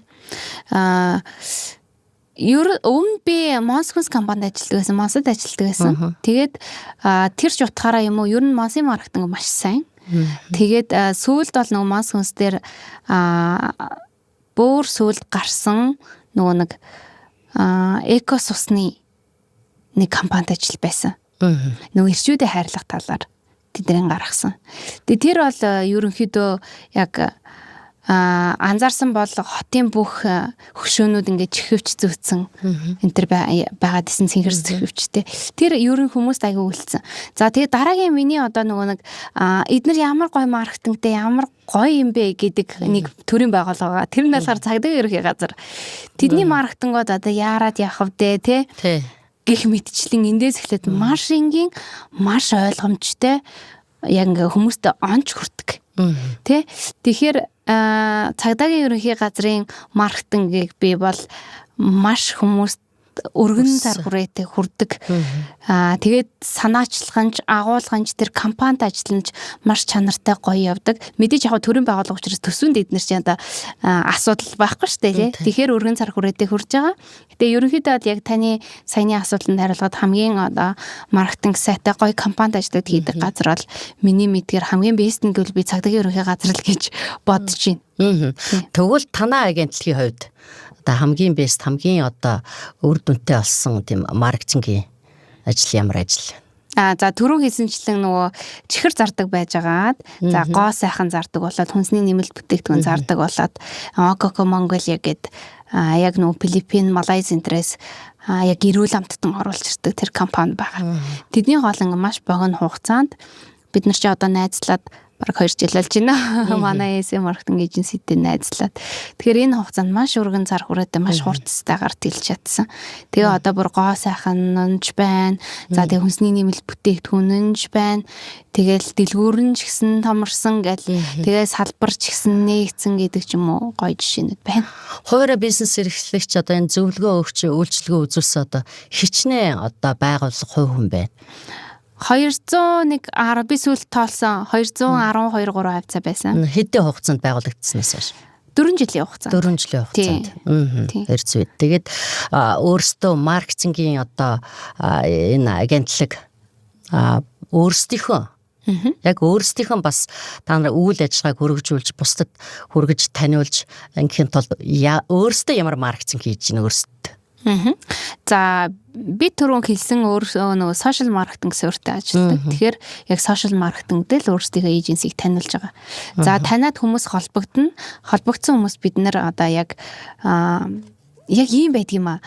Өмнө би Monskins компанид ажилладаг байсан, Монсод ажилладаг байсан. Тэгээд тэр ч утгаараа юм уу, ер нь Монсын маркетинг маш сайн. Тэгээд сүүлд бол нөгөө Monks Homes дээр бүр сүүлд гарсан нөгөө нэг эко сусны нэг компанид ажил байсан. Нөгөө ирчүүдээ хайрлах талаар тэдний гаргасан. Тэгээд тэр бол ерөнхийдөө яг анзаарсан бол хотын бүх хөшөөнүүд ингээд чихвч зүүцсэн энэ төр байгаад исэн цэнхэр чихвчтэй. Тэр ерөн хүмүүст аягүй үлдсэн. За тэгээд дараагийн миний одоо нөгөө нэг эдгээр ямар гоё маркетингтэй ямар гоё юм бэ гэдэг нэг төрлийн байгууллага. Тэр нь болохоор цагдаагийн ерөнхий газар. Тэдний маркетингод одоо яарад явах вэ те? Гэх мэтчлэн эндээс эхлээд маш энгийн, маш ойлгомжтой яг ингээ хүмүүст онч хүрдэг. Тэ? Тэгэхээр цагдаагийн ерөнхий газрын маркетингийг би бол маш хүмүүст өргөн заргуурээтэй хүрдэг. Тэгээд санаачлаханч, агуулганч тэр компанид ажиллаж маш чанартай гоё явдаг. Мэдээж яг төрийн байгууллага учраас төсвөнд эднэр чинь одоо асуудал байхгүй шүү дээ. Тэгэхээр өргөн заргуурээтэй хүрж байгаа. Гэтэ ерөнхийдөө бол яг таны саяны асуултанд хариулгаад хамгийн одоо маркетинг сайтай гоё компанид ажиллаад хийдэг газар бол миний мэдгээр хамгийн бест нь гэвэл би цагдаагийн ерөнхий газар л гэж бодож байна. Тэгвэл танаа агентлагийн хувьд одоо хамгийн бест хамгийн одоо үр дүнтэй болсон тийм маркетингийн ажил ямар ажил? За түрүү хийсэнчлэн нөгөө чихэр зардаг байжгаад за гоо сайхан зардаг болоод хүнсний нэмэлт бүтээгдэхүүн зардаг болоод Ококо Монголиа гээд яг нөгөө Филиппин, Малайз энтрээс яг эрүүл амттан оруулж ирдэг тэр компани байгаа. Тэдний гол маш богино хугацаанд бид нар ч одоо найзлаад бараг 2 жил болж байна. Манай SM маркетинг эйженситэй найзлаад. Тэгэхээр энэ хугацаанд маш өргөн зар хүрээтэй маш хурцтайгаар тэлж чадсан. Тэгээ одоо бүр гоо сайхан нунж байна. За тэгээ хүнсний нэмэлт бүтээгдэхүүн нунж байна. Тэгээл дэлгүүрэн ч гэсэн томорсон гэл тэгээ салбар ч гэсэн нээгцэн гэдэг ч юм уу гоё жишээнүүд байна. Хуваарь бизнес эрхлэгч одоо энэ зөвлөгөө өгч үйлчилгээ үзүүлсэн одоо хичнээн одоо байгууллага хувь хүн байна. 201 би сүүлд тоолсон 212 3 хавцаа байсан. Хэдэн хугацаанд байгуулагдсанаас хойш? 4 жилийн хугацаанд. 4 жилийн хугацаанд. Эрзвэ. Тэгээд өөрсдөө маркетингийн одоо энэ агентлаг өөрсдийнхөө яг өөрсдийнхөө бас та нар үйл ажиллагааг хөргөжүүлж бусдад хөргөж таниулж ингэхийн тулд өөрсдөө ямар маркетинг хийж гин өөрсдөө. За би түрүүн хэлсэн өөрөө нөгөө сошиал маркетинг суурьтай ажилладаг. Тэгэхээр яг сошиал маркетинг дээр л өөрсдийнхөө эйженсийг таниулж байгаа. За танаад хүмүүс холбогдсон хүмүүс бид нэр одоо яг ийм байдгийм аа.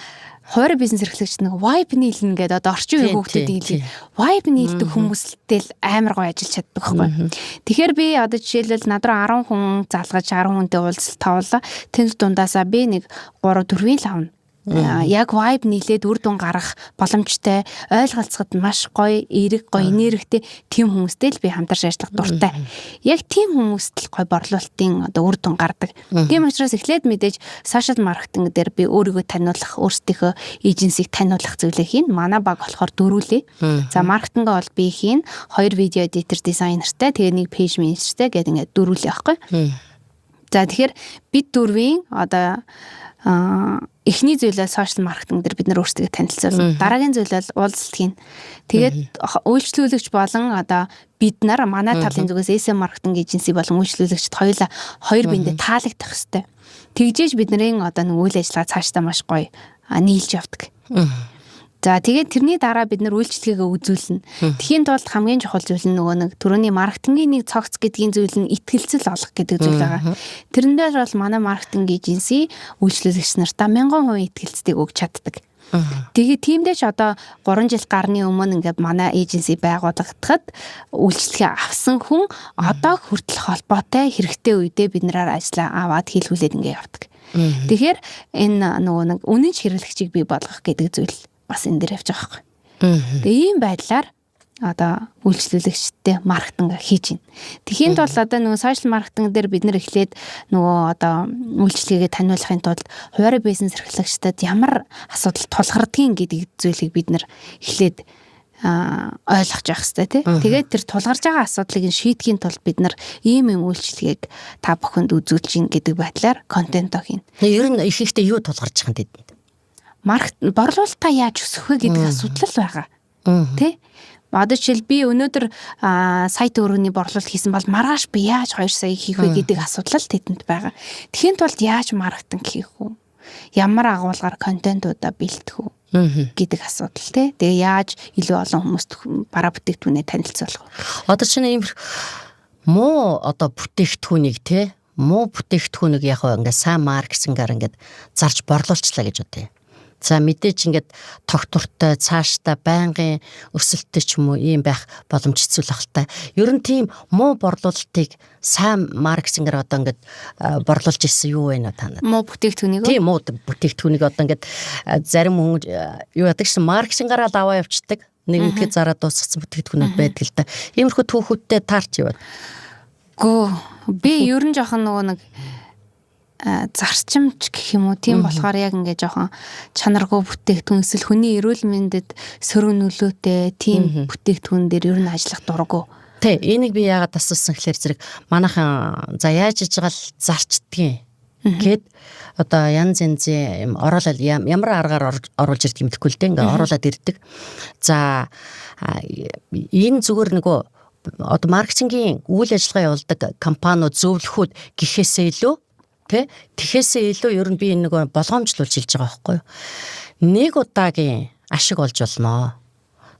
Хуваарь бизнес эрхлэгч нэг vibe нийлнэ гэдэг одоо орчин үеийн хүүхдүүд нийлээ. Vibe нийлдэг хүмүүстэй л амар гоё ажиллаж чаддаг байхгүй. Тэгэхээр би одоо жишээлбэл надруу 10 хүн залгаж 10 хүнтэй уулзалт тавуулаа. Тэнд дундаасаа би нэг 3-4-ийн л авна. Яг vibe нийлээд үр дүн гарах боломжтой, ойлголцоход маш гоё, эерэг гоё, энергитэй тийм хүмүүстэй л би хамтарч ажиллах дуртай. Яг тийм хүмүүст л гоё борлуулалтын одоо үр дүн гардаг. Тийм учраас эхлээд мэдээж сошиал маркетинг дээр би өөрийгөө таниулах, өөрсдийнхөө эйженсийг таниулах зүйлээ хийн. Манай баг болохоор дөрвөлээ. За маркетинг бол би хийн, 2 видео эдитер, дизайнертай, тэгээ нэг пэйж менежертэй гэдэг ингээд дөрвөлээ байхгүй. За тэгэхээр бид дөрвийн одоо эхний зүйлээ сошиал маркетинг дээр бид нар өөрсдөө танилцуулна. Дараагийн зүйлээ уулзалт хийн. Тэгээд үйлчлүүлэгч болон одоо бид нар манай талын зүгээс SM маркетинг эйженси болон үйлчлүүлэгчд хоёулаа хоёр биендээ таалагдах хэрэгтэй. Тэгжээж бидний одоо нэг үйл ажиллагаа цаашдаа маш гоё нийлж явдаг. За тэгээд тэрний дараа бид нар үйлчлэгээ үзүүлнэ. Тэхийн тулд хамгийн чухал зүйл нь нөгөө нэг түрүүний маркетингийн нэг цогц гэдгийн зүйл нь итгэлцэл олох гэдэг зүйл байгаа. Тэрэн дээр бол манай маркетинг эйженси үйлчлүүлэгч нартаа 1000% итгэлцдэг өгч чаддаг. Тэгээд тиймдээ ч одоо 3 жил гарны өмнө ингээд манай эйженси байгуулагдахад үйлчлэгээ авсан хүн одоо хүртэл холбоотой хэрэгтэй үедээ бид нараар ажиллаа аваад хийлгүүлээд ингээд явдаг. Тэгэхээр энэ нөгөө нэг үнэн хэрэглэгчийг бий болгох гэдэг зүйл бас энэ дээр явж байгаа байхгүй. Тэгээ ийм байдлаар одоо үйлчлүүлэгчтэй маркетинг хийж байна. Тэхийн тулд одоо нөгөө сошиал маркетинг дээр бид нэр эхлээд нөгөө одоо үйлчлэгээ таниулахын тулд хуваарь бизнес эрхлэгчдэд ямар асуудал тулгардгийг гэдэг зүйлийг бид нэр эхлээд ойлгож явах хэрэгтэй тий. Тэгээд тэр тулгарч байгаа асуудлыг шийдэхийн тулд бид нар ийм үйлчлэгийг та бүхэнд үзүүлж гин гэдэг байдлаар контентоо хийн. Ер нь их ихтэй юу тулгарч байгаа юм бэ? Борлуулалтаа яаж өсгөх вэ гэдэг асуудал л байгаа. Тэ? Одоо жишээл би өнөөдөр сая төгрөгийн борлуулалт хийсэн бол маргааш би яаж 2 сая хийх вэ гэдэг асуудал тэдэнд байгаа. Тэхийн тулд яаж маркетинг хийх вэ? Ямар агуулгаар контентуудаа бэлтэх үү гэдэг асуудал тий. Тэгээ яаж илүү олон хүмүүст бараа бүтээгдэхүүнээ танилцуулах вэ? Одоо чинь ийм муу одоо бүтээгдэхүүнийг тий муу бүтээгдэхүүнийг яг ингээ сайн маркетингаар ингээ зарж борлуулчлаа гэж бодъё. За мэдээж ингээд тогтвортой цаашдаа байнгын өрсөлттэй ч юм уу ийм байх боломж хэцүү л ахaltaа. Ер нь тийм муу борлуулалтыг сайн маркетингээр одоо ингээд борлуулж ирсэн юу вэ та надад? Муу бүтээгдэхүүнийг. Тийм муу бүтээгдэхүүнийг одоо ингээд зарим хүн юу яадаг чинь маркетингаараа л аваа явчихдаг. Нэгэнтгээ зараа дуусгасан бүтээгдэхүүнүүд байдаг л да. Иймэрхүү түүхүүдтэй таарч яваад. Гөө би ер нь жоохон нөгөө нэг зарчимч гэх юм уу тийм болохоор яг ингээ жоохон чанаргүй бүтээгдэхүүн эсвэл хүний эрүүл мэндэд сөрөг нөлөөтэй тийм бүтээгдэхүүн дээр ер нь ажиллах дурггүй. Тэ энийг би яагаад асуусан гэхээр зэрэг манайхан за яаж иж байгаа л зарчдгийн гэд одоо янз янзын оруулаад ямар аргаар оруулж ирдэг юм гэхгүй л дээ ингээ оруулаад ирдэг. За энэ зүгээр нөгөө одоо маркетингийн үйл ажиллагаа явуулдаг компаниуд зөвлөхүүд гэхээсээ илүү тэгэхээсээ илүү ер нь би энэ нэг болгоомжлуулж хэлж байгаа байхгүй юу. Нэг удаагийн ашиг олж болно.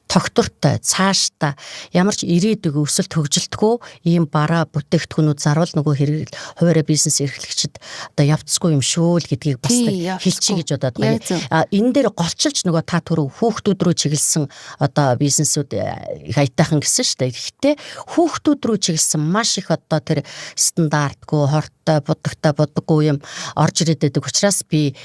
Тогтвортой цаашдаа ямар ч ирээдүг өсөлт хөгжилтгүй ийм бараа бүтээгдэхүүнүүд заруул нөгөө хэрэг хуваарь бизнес эрхлэгчид одоо явцгүй юм шүү л гэдгийг бас хэлчихье гэж бодоод байна. Энэ дээр голчилж нөгөө та түрүү хүүхдүүд рүү чиглэсэн одоо бизнесүүд их аятайхан гэсэн шүү дээ. Гэхдээ хүүхдүүд рүү чиглэсэн маш их одоо тэр стандартгүй хортой будаггүй юм орж ирээд байдаг учраас би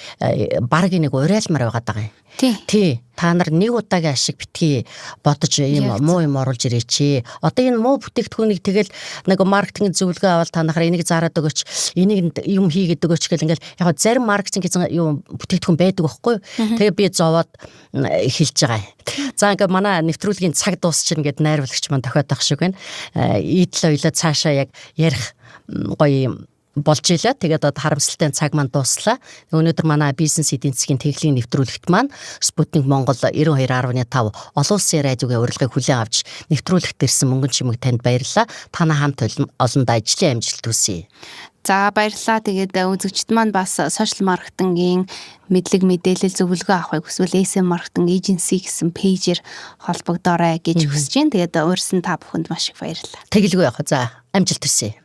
баг нэг уриалмаар байгаа даа юм. Тий. Та нар нэг удаагийн ашиг битгий бодож ийм муу юм оруулж ирээч. Одоо энэ муу бүтээгдэхүүнийг тэгэл нэг маркетинг зөвлөгөө авал та нахаар энийг зараад өгөөч, энийг юм хийгээд өгөөч гэл ингээл яг зарим маркетинг гэсэн юм бүтээгдэхүүн байдаг байхгүй юу? Тэгээ би зовоод хэлж байгаа юм. За ингээ манай нэвтрүүлгийн цаг дуусчихна гэд найруулагч маань тохиод ах шиг байна. Ийдл ойлоо цаашаа яг ярих гоё болж илаа. Тэгээд одоо харамсалтай цаг маань дууслаа. Өнөөдөр манай бизнес эдийн засгийн тэглэлийн нэвтрүүлэгт маань Спутник Монгол 92.5 олон улсын радиогийн урилгыг хүлээн авч нэвтрүүлэгт ирсэн мөнгөн чимэг танд баярлалаа. Танай хамт олонд ажлын амжилт хүсье. За баярлалаа. Тэгээд үзэгчд маань бас сошиал маркетингийн мэдлэг мэдээлэл зөвлөгөө авахыг хүсвэл SM Marketing Agency гэсэн пэйжээр холбогдоорой гэж хүсэж байна. Тэгээд урьсан та бүхэнд маш их баярлалаа. Тэглэгүй яах вэ? За амжилт хүсье.